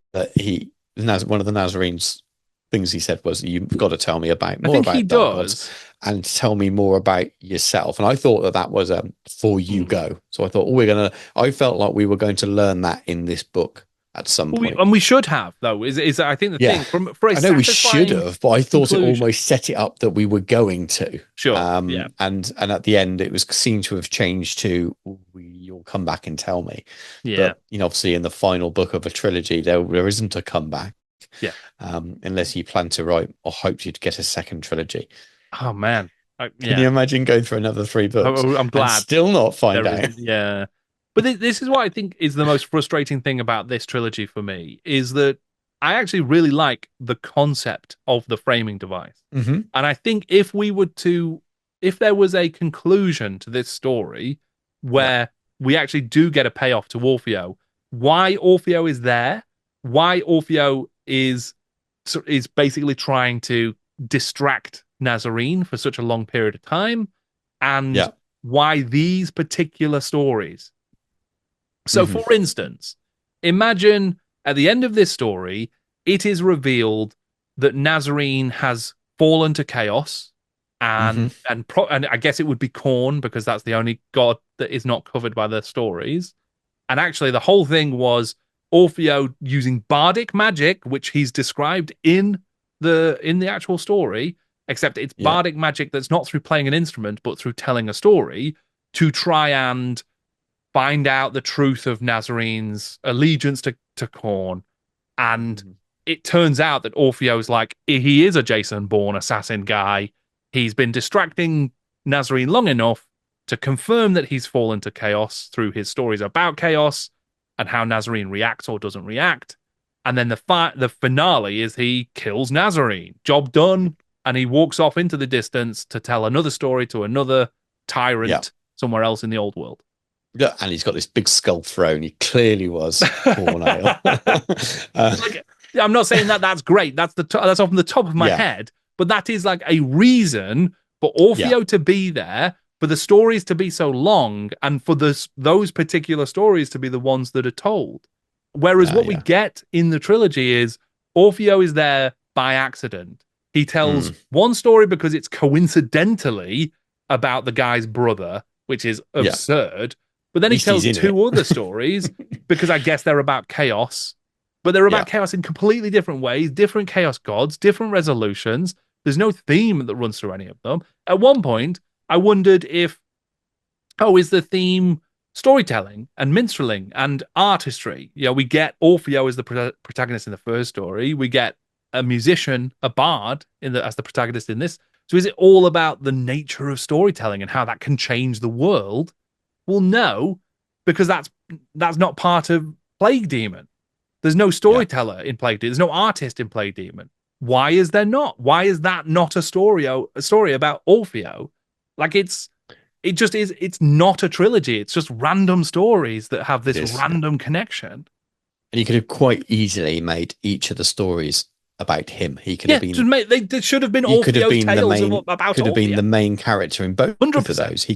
Speaker 2: one of the Nazarene's things he said was, "You've got to tell me more about gods and tell me more about yourself." And I thought that was before you go. So I thought, I felt like we were going to learn that in this book at some point.
Speaker 1: And we should have, though. Is I think the thing
Speaker 2: I know we should have, but I thought it almost set it up that we were going to.
Speaker 1: Sure.
Speaker 2: And at the end, it seemed to have changed to, you'll come back and tell me.
Speaker 1: Yeah.
Speaker 2: But obviously, in the final book of a trilogy, there isn't a comeback.
Speaker 1: Yeah.
Speaker 2: Unless you plan to write or hope you'd get a second trilogy.
Speaker 1: Oh man.
Speaker 2: Can you imagine going through another 3 books?
Speaker 1: I'm glad.
Speaker 2: And still not find out.
Speaker 1: Yeah. But this is what I think is the most frustrating thing about this trilogy for me, is that I actually really like the concept of the framing device.
Speaker 2: Mm-hmm.
Speaker 1: And I think if there was a conclusion to this story where we actually do get a payoff to Orfeo, why Orfeo is there, why Orfeo is basically trying to distract Nazarene for such a long period of time, and why these particular stories. So, for instance, imagine at the end of this story, it is revealed that Nazarene has fallen to chaos, and I guess it would be Khorne, because that's the only god that is not covered by the stories. And actually, the whole thing was Orfeo using bardic magic, which he's described in the actual story, except it's bardic magic that's not through playing an instrument, but through telling a story, to try and find out the truth of Nazarene's allegiance to Khorne. And it turns out that Orfeo's he is a Jason Bourne assassin guy. He's been distracting Nazarene long enough to confirm that he's fallen to chaos through his stories about chaos and how Nazarene reacts or doesn't react. And then the finale is he kills Nazarene. Job done. And he walks off into the distance to tell another story to another tyrant somewhere else in the old world.
Speaker 2: Yeah, and he's got this big skull throne. He clearly was Khorne.
Speaker 1: I'm not saying that's great. That's that's off the top of my head. But that is like a reason for Orfeo to be there, for the stories to be so long, and for those particular stories to be the ones that are told. Whereas what we get in the trilogy is Orfeo is there by accident. He tells one story because it's coincidentally about the guy's brother, which is absurd. But then he tells 2 other stories because I guess they're about chaos. But they're about chaos in completely different ways, different chaos gods, different resolutions. There's no theme that runs through any of them. At one point, I wondered if, is the theme storytelling and minstreling and artistry? We get Orfeo as the protagonist in the first story. We get a musician, a bard, as the protagonist in this. So is it all about the nature of storytelling and how that can change the world? Well, no, because that's that's not part of Plague Demon. There's no storyteller in Plague Demon. There's no artist in Plague Demon. Why is there not? Why is that not a story about Orfeo? Like it just is. It's not a trilogy. It's just random stories that have this random connection.
Speaker 2: And you could have quite easily made each of the stories about him. He could have been.
Speaker 1: They should have been Orfeo's tales about.
Speaker 2: Could have been the main character in both 100%. Of those.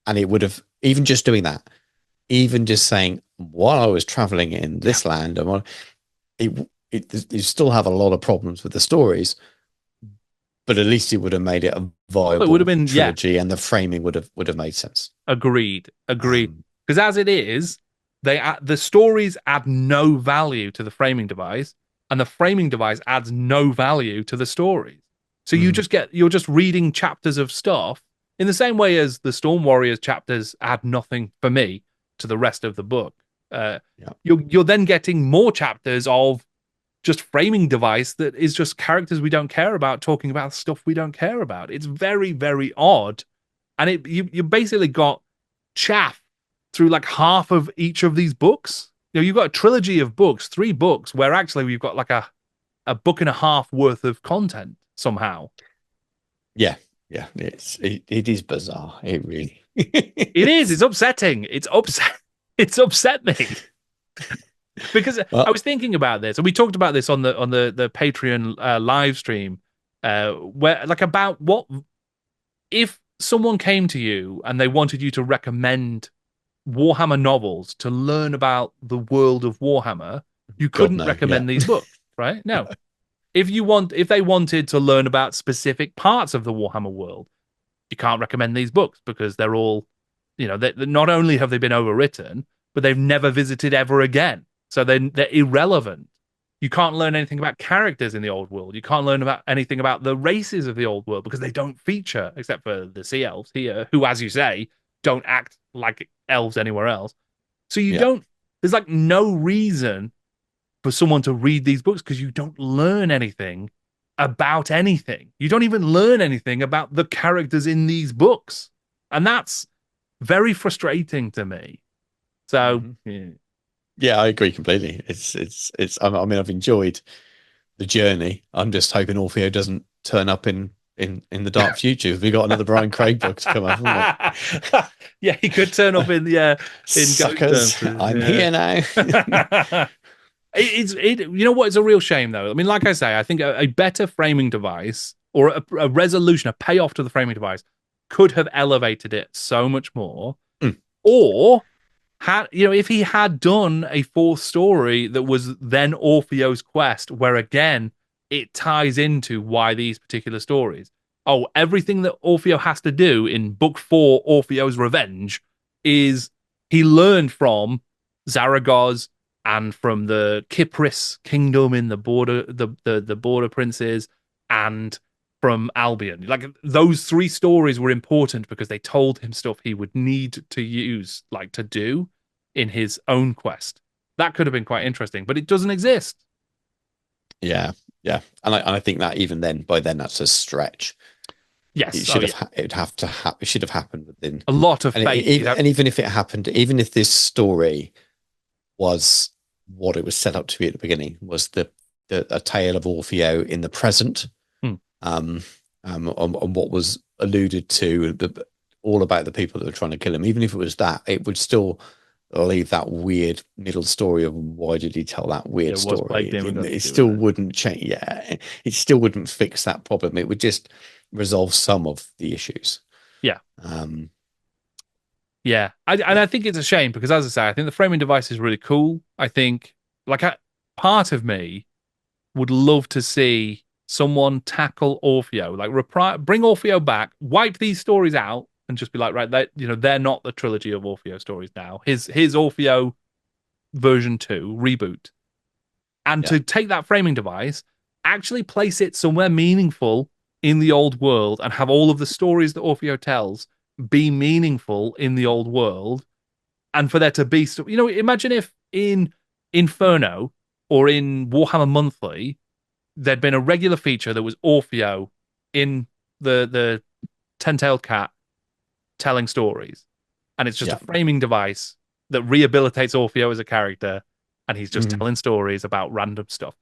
Speaker 2: And it would have, even just doing that, even just saying, while I was traveling in this land, you still have a lot of problems with the stories, but at least it would have made it a viable trilogy, and the framing would have made sense.
Speaker 1: Agreed. Because as it is, the stories add no value to the framing device, and the framing device adds no value to the stories. So you're just reading chapters of stuff in the same way as the Storm Warriors chapters add nothing for me to the rest of the book. You're then getting more chapters of just framing device that is just characters we don't care about talking about stuff we don't care about. It's very, very odd. And you basically got chaff through like half of each of these books. You've got a trilogy of books, 3 books, where actually we've got like a book and a half worth of content somehow. Yeah,
Speaker 2: it is bizarre. It really
Speaker 1: it is. It's upsetting. It's upset me. Because I was thinking about this, and we talked about this on the Patreon live stream, where like about what if someone came to you and they wanted you to recommend Warhammer novels to learn about the world of Warhammer, you couldn't recommend these books, right? No. If they wanted to learn about specific parts of the Warhammer world, you can't recommend these books because they're all, not only have they been overwritten, but they've never visited ever again. So they're irrelevant. You can't learn anything about characters in the old world. You can't learn about anything about the races of the old world because they don't feature, except for the Sea Elves here, who, as you say, don't act like elves anywhere else. So there's like no reason for someone to read these books because you don't learn anything about anything. You don't even learn anything about the characters in these books. And that's very frustrating to me. So,
Speaker 2: yeah, I agree completely. I've enjoyed the journey. I'm just hoping Orfeo doesn't turn up in the dark future. We got another Brian Craig book to come up, haven't we?
Speaker 1: Yeah, he could turn up in
Speaker 2: Suckers. I'm here now.
Speaker 1: You know what? It's a real shame, though. I mean, like I say, I think a better framing device or a resolution, a payoff to the framing device could have elevated it so much more. Or if he had done a 4th story that was then Orfeo's quest, where again it ties into why these particular stories. Everything that Orfeo has to do in book 4, Orfeo's Revenge, is he learned from Zaragoz and from the Kypris kingdom in the border princes, and from Albion. Like those 3 stories were important because they told him stuff he would need to use, like to do in his own quest. That could have been quite interesting, but it doesn't exist.
Speaker 2: Yeah. And I think that even then, by then, that's a stretch.
Speaker 1: Yes,
Speaker 2: it should have happened within
Speaker 1: a lot of faith.
Speaker 2: And even if it happened, even if this story was what it was set up to be at the beginning, was a tale of Orfeo in the present, on what was alluded to, all about the people that were trying to kill him. Even if it was that, it would still leave that weird middle story of why did he tell that weird story. It still wouldn't change. Yeah, it still wouldn't fix that problem. It would just resolve some of the issues.
Speaker 1: Yeah. Yeah, I think it's a shame because, as I say, I think the framing device is really cool. I think, part of me would love to see someone tackle Orfeo, bring Orfeo back, wipe these stories out, and just be like, right, they're not the trilogy of Orfeo stories now. His Orfeo version 2 reboot, and to take that framing device, actually place it somewhere meaningful in the old world, and have all of the stories that Orfeo tells be meaningful in the old world, and for there to be stuff. Imagine if in Inferno or in Warhammer Monthly there'd been a regular feature that was Orfeo in the ten-tailed cat telling stories, and it's just a framing device that rehabilitates Orfeo as a character, and he's just
Speaker 2: Mhm.
Speaker 1: telling stories about random stuff.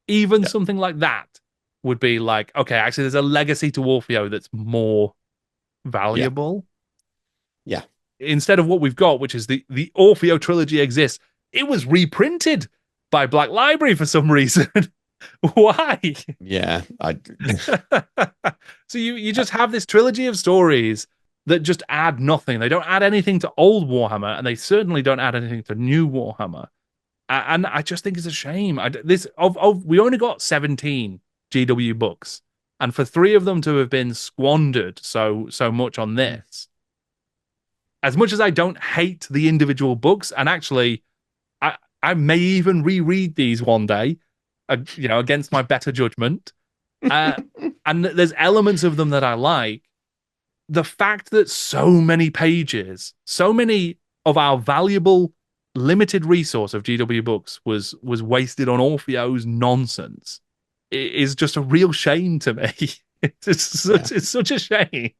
Speaker 1: Even
Speaker 2: Yeah.
Speaker 1: something like that would be like, okay, actually, there's a legacy to Orfeo that's more
Speaker 2: Yeah.
Speaker 1: valuable.
Speaker 2: Yeah.
Speaker 1: Instead of what we've got, which is the Orfeo trilogy exists, it was reprinted by Black Library for some reason. Why?
Speaker 2: Yeah.
Speaker 1: So you just have this trilogy of stories that just add nothing. They don't add anything to old Warhammer, and they certainly don't add anything to new Warhammer. And I just think it's a shame. We only got 17 GW books, and for 3 of them to have been squandered so much on this. As much as I don't hate the individual books, and actually, I may even reread these one day, against my better judgment. And there's elements of them that I like. The fact that so many pages, so many of our valuable limited resource of GW books was wasted on Orfeo's nonsense is just a real shame to me. It's such a shame.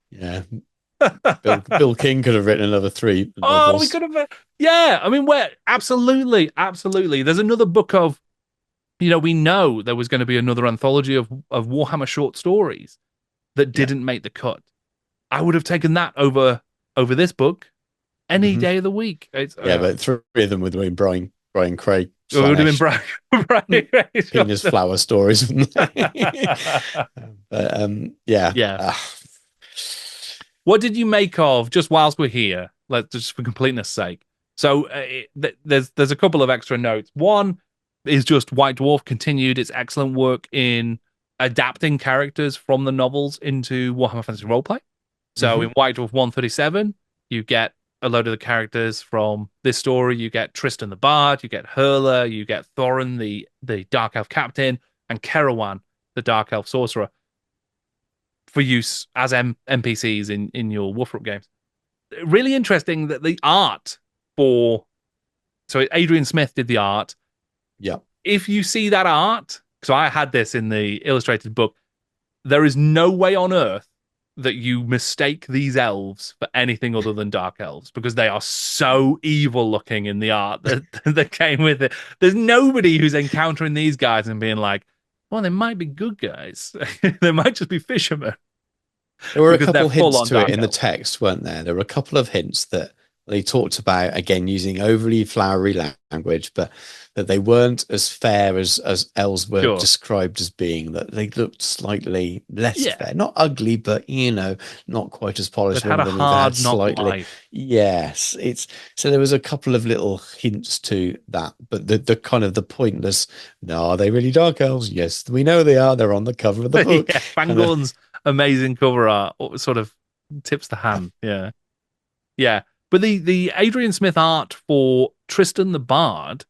Speaker 2: Yeah. Bill King could have written another 3
Speaker 1: Oh, we
Speaker 2: novels.
Speaker 1: could have. Yeah, I mean, we're absolutely. There's another book of, we know there was going to be another anthology of Warhammer short stories that
Speaker 2: Yeah.
Speaker 1: didn't make the cut. I would have taken that over this book any day of the week.
Speaker 2: But 3 of them would have been Brian Craig.
Speaker 1: It would have been Brian.
Speaker 2: Penis flower stories, wouldn't they? But yeah.
Speaker 1: Yeah. What did you make of, just whilst we're here, just for completeness sake? So there's a couple of extra notes. One is just White Dwarf continued its excellent work in adapting characters from the novels into Warhammer Fantasy Roleplay. So in White Dwarf 137, you get a load of the characters from this story. You get Tristan the Bard, you get Hurler, you get Thorin, the Dark Elf Captain, and Kerawan, the Dark Elf Sorcerer, for use as NPCs in your Wolfrup games. Really interesting that the art so Adrian Smith did the art.
Speaker 2: Yeah.
Speaker 1: If you see that art, so I had this in the illustrated book, there is no way on earth that you mistake these elves for anything other than dark elves, because they are so evil looking in the art that came with it. There's nobody who's encountering these guys and being like, well, they might be good guys. They might just be fishermen.
Speaker 2: There were a
Speaker 1: Because
Speaker 2: couple
Speaker 1: they're full
Speaker 2: hints
Speaker 1: on
Speaker 2: to it
Speaker 1: dark
Speaker 2: in the
Speaker 1: elves.
Speaker 2: text, weren't there? There were a couple of hints that they talked about, again, using overly flowery language, but that they weren't as fair as elves were
Speaker 1: Sure.
Speaker 2: described as being, that they looked slightly less
Speaker 1: Yeah.
Speaker 2: fair. Not ugly, but, not quite as polished.
Speaker 1: That had a
Speaker 2: One of them
Speaker 1: hard
Speaker 2: had
Speaker 1: knock
Speaker 2: slightly.
Speaker 1: life.
Speaker 2: Yes. So there was a couple of little hints to that, but the kind of the pointless, no, are they really dark elves? Yes, we know they are. They're on the cover of the book.
Speaker 1: Yeah, Fangorn's amazing cover art sort of tips the hand. Yeah. Yeah. But the Adrian Smith art for Tristan the Bard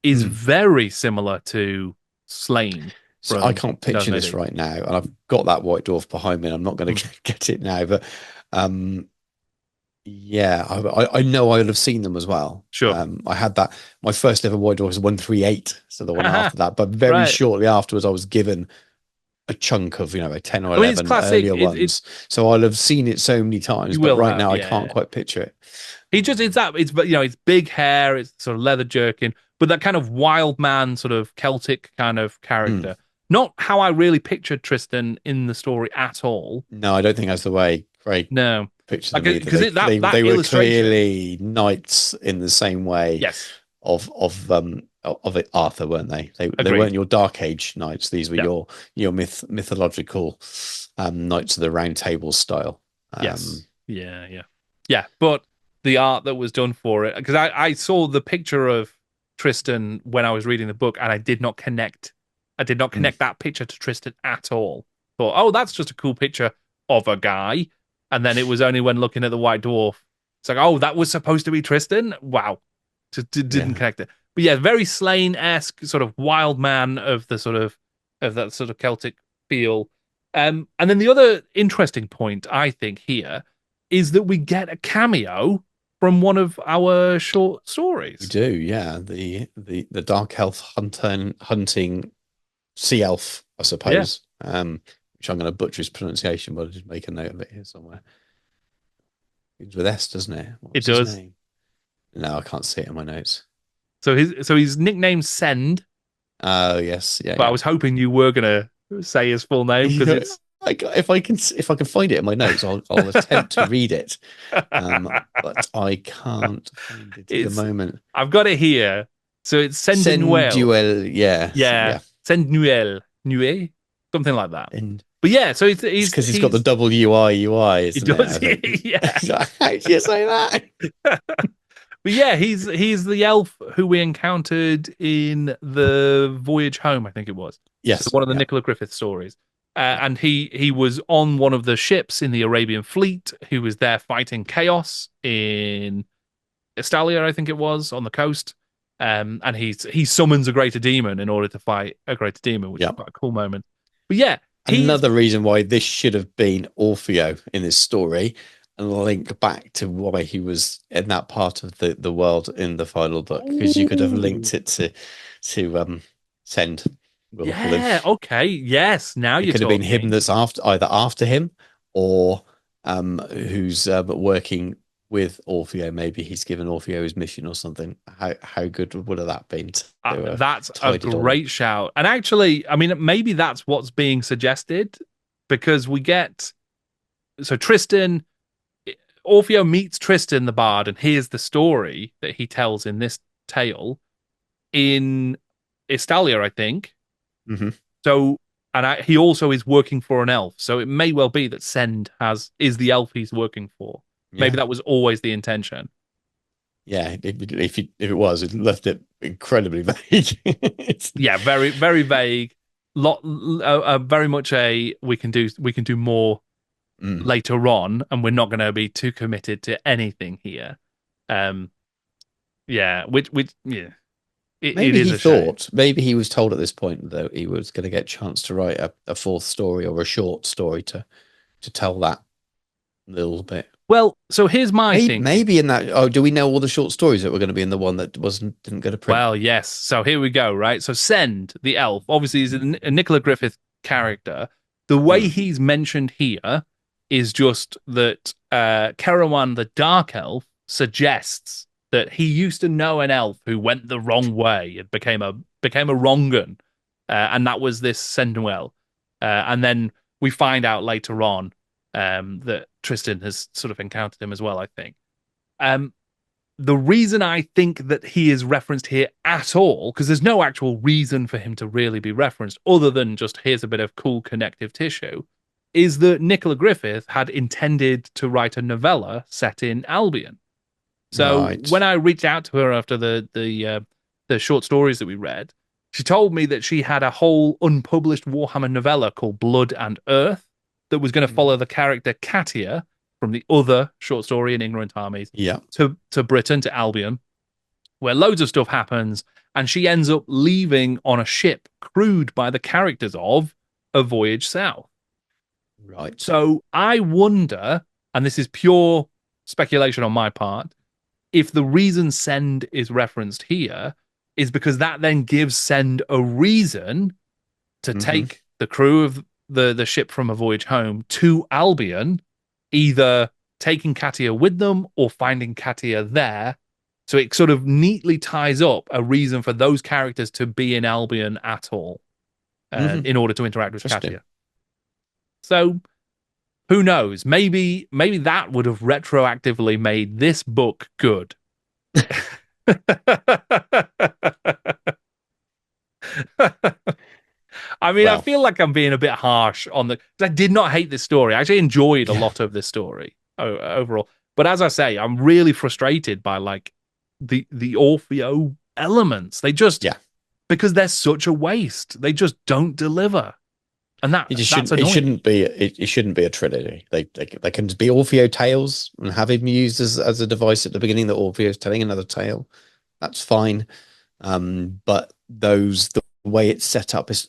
Speaker 1: is very similar to Slain.
Speaker 2: So I can't picture this right now, and I've got that White Dwarf behind me, and I'm not going to get it now, but yeah, I know I would have seen them as well.
Speaker 1: Sure.
Speaker 2: I had that. My first ever White Dwarf was 138, so the one after that, but very shortly afterwards, I was given a chunk of, 10 or 11 earlier ones. So I'll have seen it so many times, but right now I can't quite picture it.
Speaker 1: It's big hair, it's sort of leather jerkin, but that kind of wild man, sort of Celtic kind of character. Not how I really pictured Tristan in the story at all.
Speaker 2: No, I don't think that's the way Craig pictured them either. Because they were clearly knights in the same way.
Speaker 1: Yes.
Speaker 2: Of Arthur, weren't they? They weren't your Dark Age knights. These were your mythological Knights of the Round Table style.
Speaker 1: Yes. Yeah. But the art that was done for it, because I saw the picture of Tristan when I was reading the book, and I did not connect that picture to Tristan at all. Thought, oh, that's just a cool picture of a guy. And then it was only when looking at the White Dwarf, it's like, oh, that was supposed to be Tristan? Wow. Just didn't connect it. But yeah, very Slain-esque, sort of wild man of that sort of Celtic feel. And then the other interesting point, I think, here is that we get a cameo from one of our short stories.
Speaker 2: We do, yeah. The Dark Elf hunting sea elf, I suppose. Yeah. Which I'm going to butcher his pronunciation, but I'll just make a note of it here somewhere. It's with S, doesn't it?
Speaker 1: It does.
Speaker 2: No, I can't see it in my notes.
Speaker 1: So his nickname's Send,
Speaker 2: Oh, yes. Yeah,
Speaker 1: but I
Speaker 2: yeah.
Speaker 1: was hoping you were gonna say his full name because
Speaker 2: Yeah,
Speaker 1: it's
Speaker 2: if I can find it in my notes, I'll attempt to read it. But I can't find it at the
Speaker 1: it's
Speaker 2: moment.
Speaker 1: I've got it here. So it's Send Noel.
Speaker 2: Senduel, yeah,
Speaker 1: Yeah,
Speaker 2: yeah.
Speaker 1: Send Noel, Nuel, something like that.
Speaker 2: And
Speaker 1: But yeah, so he's
Speaker 2: it's
Speaker 1: he's
Speaker 2: because he's got the
Speaker 1: he's
Speaker 2: double UI,
Speaker 1: he
Speaker 2: isn't it?
Speaker 1: does
Speaker 2: I think.
Speaker 1: yeah.
Speaker 2: How do you say that?
Speaker 1: But yeah, he's the elf who we encountered in the Voyage Home, I think it was. So
Speaker 2: Yes,
Speaker 1: one of the
Speaker 2: yeah,
Speaker 1: Nicola Griffith stories.
Speaker 2: yeah.
Speaker 1: And he was on one of the ships in the Arabian fleet who was there fighting chaos in Estalia, I think it was, on the coast. And he summons a greater demon in order to fight a greater demon, which is
Speaker 2: Yeah.
Speaker 1: quite a cool moment. But yeah, he's
Speaker 2: Another reason why this should have been Orfeo in this story and link back to why he was in that part of the world in the final book, because you could have
Speaker 1: Ooh.
Speaker 2: linked it to Send, we'll call him.
Speaker 1: Yeah, okay, yes, now
Speaker 2: It
Speaker 1: you're
Speaker 2: could have been him
Speaker 1: talking.
Speaker 2: that's either after him, or who's working with Orfeo. Maybe he's given Orfeo his mission or something. How good would have that been to
Speaker 1: That's a
Speaker 2: tied it all up?
Speaker 1: great shout. And actually, I mean, maybe that's what's being suggested because we get so Tristan, Orfeo meets Tristan the Bard and hears the story that he tells in this tale in Estalia, I think.
Speaker 2: Hmm.
Speaker 1: So, and he also is working for an elf. So it may well be that Send is the elf he's working for. Maybe
Speaker 2: Yeah.
Speaker 1: that was always the intention.
Speaker 2: Yeah, if it was, it left it incredibly vague.
Speaker 1: Yeah, very very vague. Very much a we can do more
Speaker 2: Mm.
Speaker 1: later on, and we're not going to be too committed to anything here. Um, yeah, which yeah, it
Speaker 2: Maybe
Speaker 1: is
Speaker 2: he
Speaker 1: a shame.
Speaker 2: thought, maybe he was told at this point that he was going to get a chance to write a fourth story or a short story to tell that little bit.
Speaker 1: Well, so here's my thinking.
Speaker 2: Maybe in that. Oh, do we know all the short stories that were going to be in the one that didn't go to print?
Speaker 1: Well, yes. So here we go. Right. So Send the elf obviously is a Nicola Griffith character. The way
Speaker 2: Mm.
Speaker 1: he's mentioned here is just that Kerawan, the Dark Elf, suggests that he used to know an elf who went the wrong way and became a wrong and that was this Senduel. And then we find out later on that Tristan has sort of encountered him as well. I think. Um, the reason I think that he is referenced here at all, because there's no actual reason for him to really be referenced other than just here's a bit of cool connective tissue, is that Nicola Griffith had intended to write a novella set in Albion. So when
Speaker 2: Right.
Speaker 1: I reached out to her after the short stories that we read, she told me that she had a whole unpublished Warhammer novella called Blood and Earth that was going to follow
Speaker 2: Mm.
Speaker 1: the character Katia from the other short story in Ignorant Armies
Speaker 2: Yeah.
Speaker 1: to Britain, to Albion, where loads of stuff happens, and she ends up leaving on a ship crewed by the characters of A Voyage South.
Speaker 2: Right.
Speaker 1: So I wonder, and this is pure speculation on my part, if the reason Send is referenced here is because that then gives Send a reason to
Speaker 2: Hmm.
Speaker 1: take the crew of the ship from A Voyage Home to Albion, either taking Katia with them or finding Katia there. So it sort of neatly ties up a reason for those characters to be in Albion at all
Speaker 2: Hmm.
Speaker 1: in order to interact with
Speaker 2: Interesting.
Speaker 1: Katia. So who knows? Maybe that would have retroactively made this book good. I mean, I
Speaker 2: Well,
Speaker 1: feel like I'm being a bit harsh on the. 'Cause I did not hate this story. I actually enjoyed a
Speaker 2: yeah.
Speaker 1: lot of this story overall. But as I say, I'm really frustrated by like the Orfeo elements. They just
Speaker 2: Yeah.
Speaker 1: because they're such a waste. They just don't deliver, and
Speaker 2: It just
Speaker 1: that's
Speaker 2: shouldn't. It
Speaker 1: annoying.
Speaker 2: shouldn't be. It shouldn't be a trilogy. They can just be Orfeo tales and have him used as a device at the beginning that Orfeo's telling another tale. That's fine. But the way it's set up is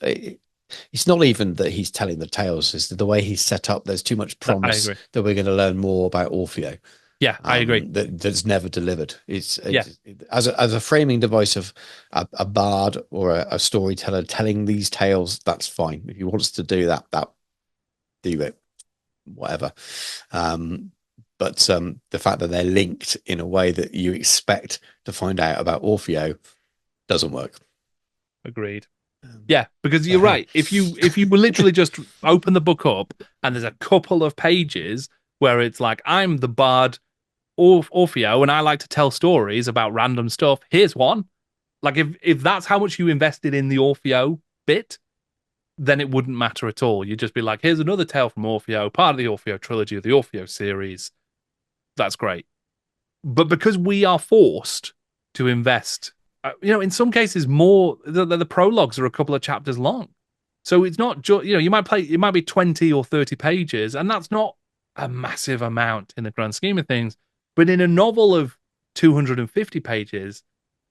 Speaker 2: it's not even that he's telling the tales. It's the way he's set up. There's too much
Speaker 1: I
Speaker 2: promise
Speaker 1: agree.
Speaker 2: that we're going to learn more about Orfeo.
Speaker 1: Yeah, I agree.
Speaker 2: That's never delivered.
Speaker 1: Yeah,
Speaker 2: As a framing device of a bard or a storyteller telling these tales. That's fine. If he wants to do that, do it. Whatever. Um, but the fact that they're linked in a way that you expect to find out about Orfeo doesn't work.
Speaker 1: Agreed. Yeah, because you're right. If you literally just open the book up and there's a couple of pages where it's like, I'm the bard Orfeo and I like to tell stories about random stuff. Here's one. Like if that's how much you invested in the Orfeo bit, then it wouldn't matter at all. You'd just be like, here's another tale from Orfeo, part of the Orfeo trilogy, of the Orfeo series. That's great. But because we are forced to invest, in some cases more, the prologues are a couple of chapters long. So it's not just, it might be 20 or 30 pages, and that's not a massive amount in the grand scheme of things. But in a novel of 250 pages,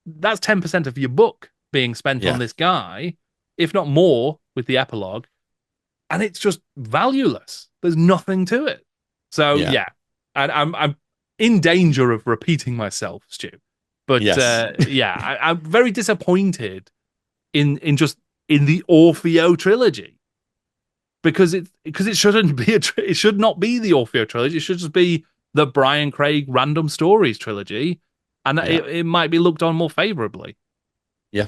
Speaker 1: that's 10% of your book being spent on this guy, if not more, with the epilogue, and it's just valueless. There's nothing to it. So and I'm in danger of repeating myself, Stu. But I'm very disappointed in the Orfeo trilogy because it shouldn't be it should not be the Orfeo trilogy. It should just be the Brian Craig Random Stories trilogy, and it might be looked on more favorably.
Speaker 2: Yeah.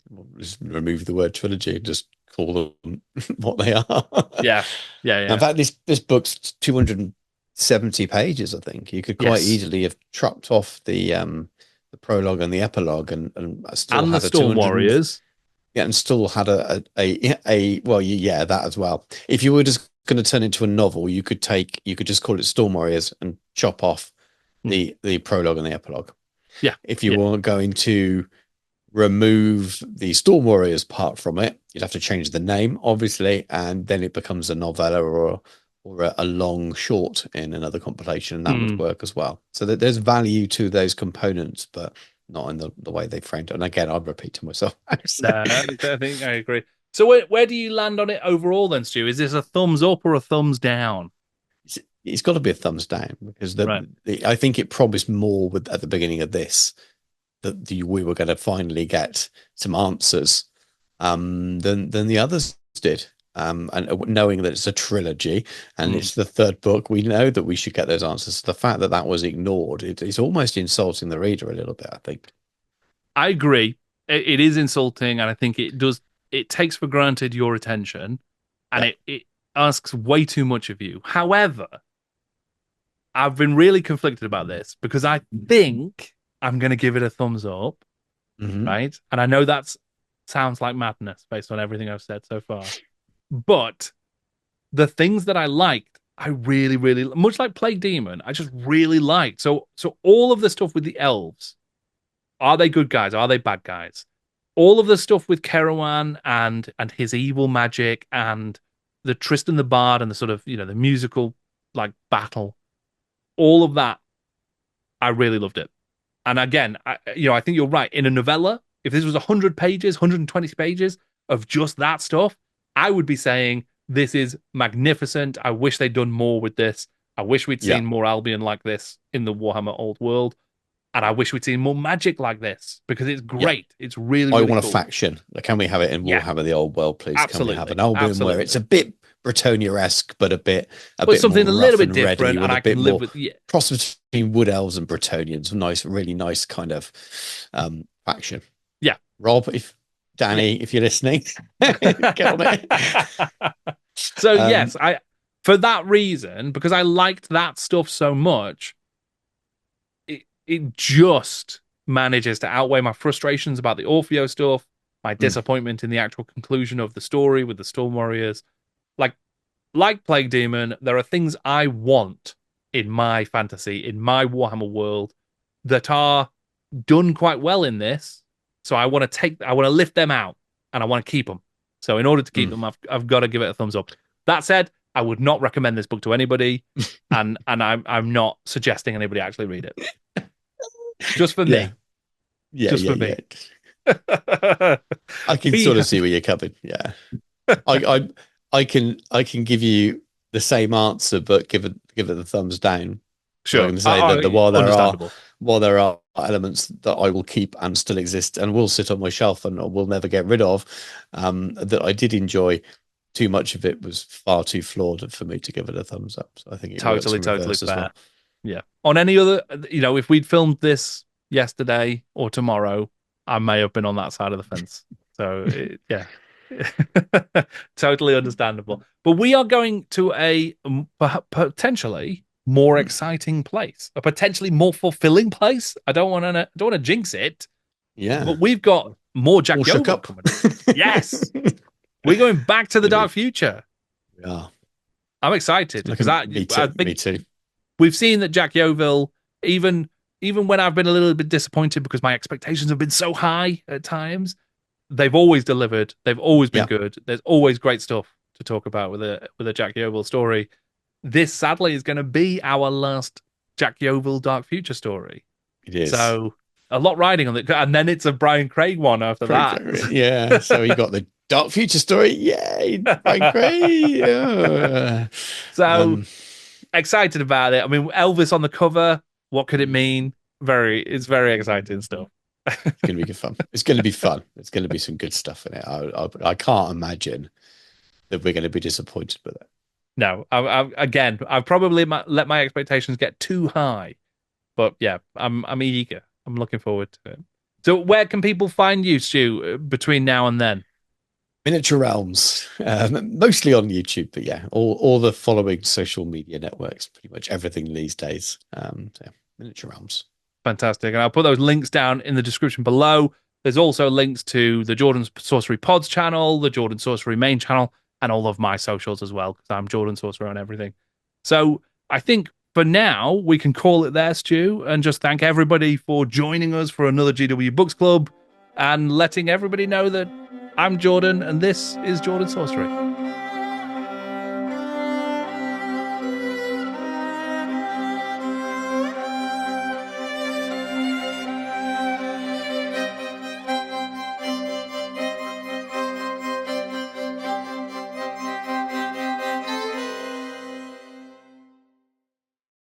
Speaker 2: We'll just remove the word trilogy and just call them what they are.
Speaker 1: Yeah.
Speaker 2: In fact, this book's 270 pages. I think you could quite easily have trucked off the prologue and the epilogue and still had
Speaker 1: the Storm Warriors.
Speaker 2: Yeah, and still had that as well. If you were just going to turn it into a novel, you could just call it Storm Warriors and chop off the prologue and the epilogue.
Speaker 1: Yeah.
Speaker 2: If you weren't going to remove the Storm Warriors part from it, you'd have to change the name, obviously, and then it becomes a novella or a long short in another compilation, and that would work as well. So that there's value to those components, but not in the way they framed it. And again, I'm repeating myself.
Speaker 1: I think I agree. So where do you land on it overall then, Stu? Is this a thumbs up or a thumbs down?
Speaker 2: It's got to be a thumbs down because I think it promised more at the beginning of this, that we were going to finally get some answers than the others did. And knowing that it's a trilogy and it's the third book, we know that we should get those answers. The fact that was ignored, it's almost insulting the reader a little bit, I think.
Speaker 1: I agree. It is insulting, and I think it takes for granted your attention, and it asks way too much of you. However, I've been really conflicted about this because I think I'm going to give it a thumbs up, right? And I know that sounds like madness based on everything I've said so far. But the things that I liked, I really, really, much like Plague Demon, I just really liked. So all of the stuff with the elves, are they good guys? Are they bad guys? All of the stuff with Kerouan and his evil magic and the Tristan the Bard and the sort of, the musical like battle, all of that, I really loved it. And again, I think you're right. In a novella, if this was 100 pages, 120 pages of just that stuff, I would be saying this is magnificent. I wish they'd done more with this. I wish we'd seen more Albion like this in the Warhammer Old World. And I wish we'd seen more magic like this because it's great. Yeah. It's really, really
Speaker 2: want
Speaker 1: cool.
Speaker 2: A faction. Can we have it in Warhammer the Old World, please?
Speaker 1: Absolutely.
Speaker 2: Can we have an Albion where it's a bit Bretonnia-esque, but a bit
Speaker 1: something
Speaker 2: more
Speaker 1: a little bit different, and I can live with
Speaker 2: cross between Wood Elves and Bretonians. Really nice kind of faction.
Speaker 1: Yeah,
Speaker 2: Rob, Danny, if you're listening, get on it.
Speaker 1: So yes, for that reason, because I liked that stuff so much, it just manages to outweigh my frustrations about the Orfeo stuff, my disappointment in the actual conclusion of the story with the Storm Warriors. Like Plague Demon, there are things I want in my fantasy, in my Warhammer world, that are done quite well in this. So I want to lift them out, and I want to keep them. So in order to keep them, I've got to give it a thumbs up. That said, I would not recommend this book to anybody, and I'm not suggesting anybody actually read it. Just for me.
Speaker 2: Yeah,
Speaker 1: just for me.
Speaker 2: I can sort of see where you're coming. Yeah. I can give you the same answer, but give it the thumbs down.
Speaker 1: Sure.
Speaker 2: I can say that while there are elements that I will keep and still exist and will sit on my shelf and will never get rid of, that I did enjoy, too much of it was far too flawed for me to give it a thumbs up. So I think it
Speaker 1: totally fair.
Speaker 2: Well.
Speaker 1: Yeah. On any other, if we'd filmed this yesterday or tomorrow, I may have been on that side of the fence. So, yeah. Totally understandable. But we are going to a potentially more exciting place, a potentially more fulfilling place. I don't want to jinx it.
Speaker 2: Yeah.
Speaker 1: But we've got more Jack
Speaker 2: All shook
Speaker 1: Yeovil
Speaker 2: up.
Speaker 1: coming up. Yes. We're going back to the dark future.
Speaker 2: Yeah.
Speaker 1: I'm excited because
Speaker 2: me too.
Speaker 1: We've seen that Jack Yeovil, even when I've been a little bit disappointed because my expectations have been so high at times, they've always delivered. They've always been good. There's always great stuff to talk about with a Jack Yeovil story. This sadly is going to be our last Jack Yeovil Dark Future story.
Speaker 2: It is.
Speaker 1: So a lot riding on it, and then it's a Brian Craig one after that.
Speaker 2: Yeah. So you got the Dark Future story. Yay, Brian Craig. Yeah.
Speaker 1: So excited about it. I mean, Elvis on the cover. What could it mean? It's very exciting stuff.
Speaker 2: It's going to be good fun. It's going to be fun. It's going to be some good stuff in it. I can't imagine that we're going to be disappointed with it.
Speaker 1: No, I've probably let my expectations get too high, but yeah, I'm eager. I'm looking forward to it. So, where can people find you, Stu, between now and then?
Speaker 2: Miniature Realms, mostly on YouTube, but yeah, all the following social media networks, pretty much everything these days. Miniature Realms.
Speaker 1: Fantastic. And I'll put those links down in the description below. There's also links to the Jordan Sorcery Pods channel, the Jordan Sorcery main channel, and all of my socials as well, because I'm Jordan Sorcerer on everything. So I think for now, we can call it there, Stu, and just thank everybody for joining us for another GW Books Club and letting everybody know that I'm Jordan and this is Jordan Sorcery.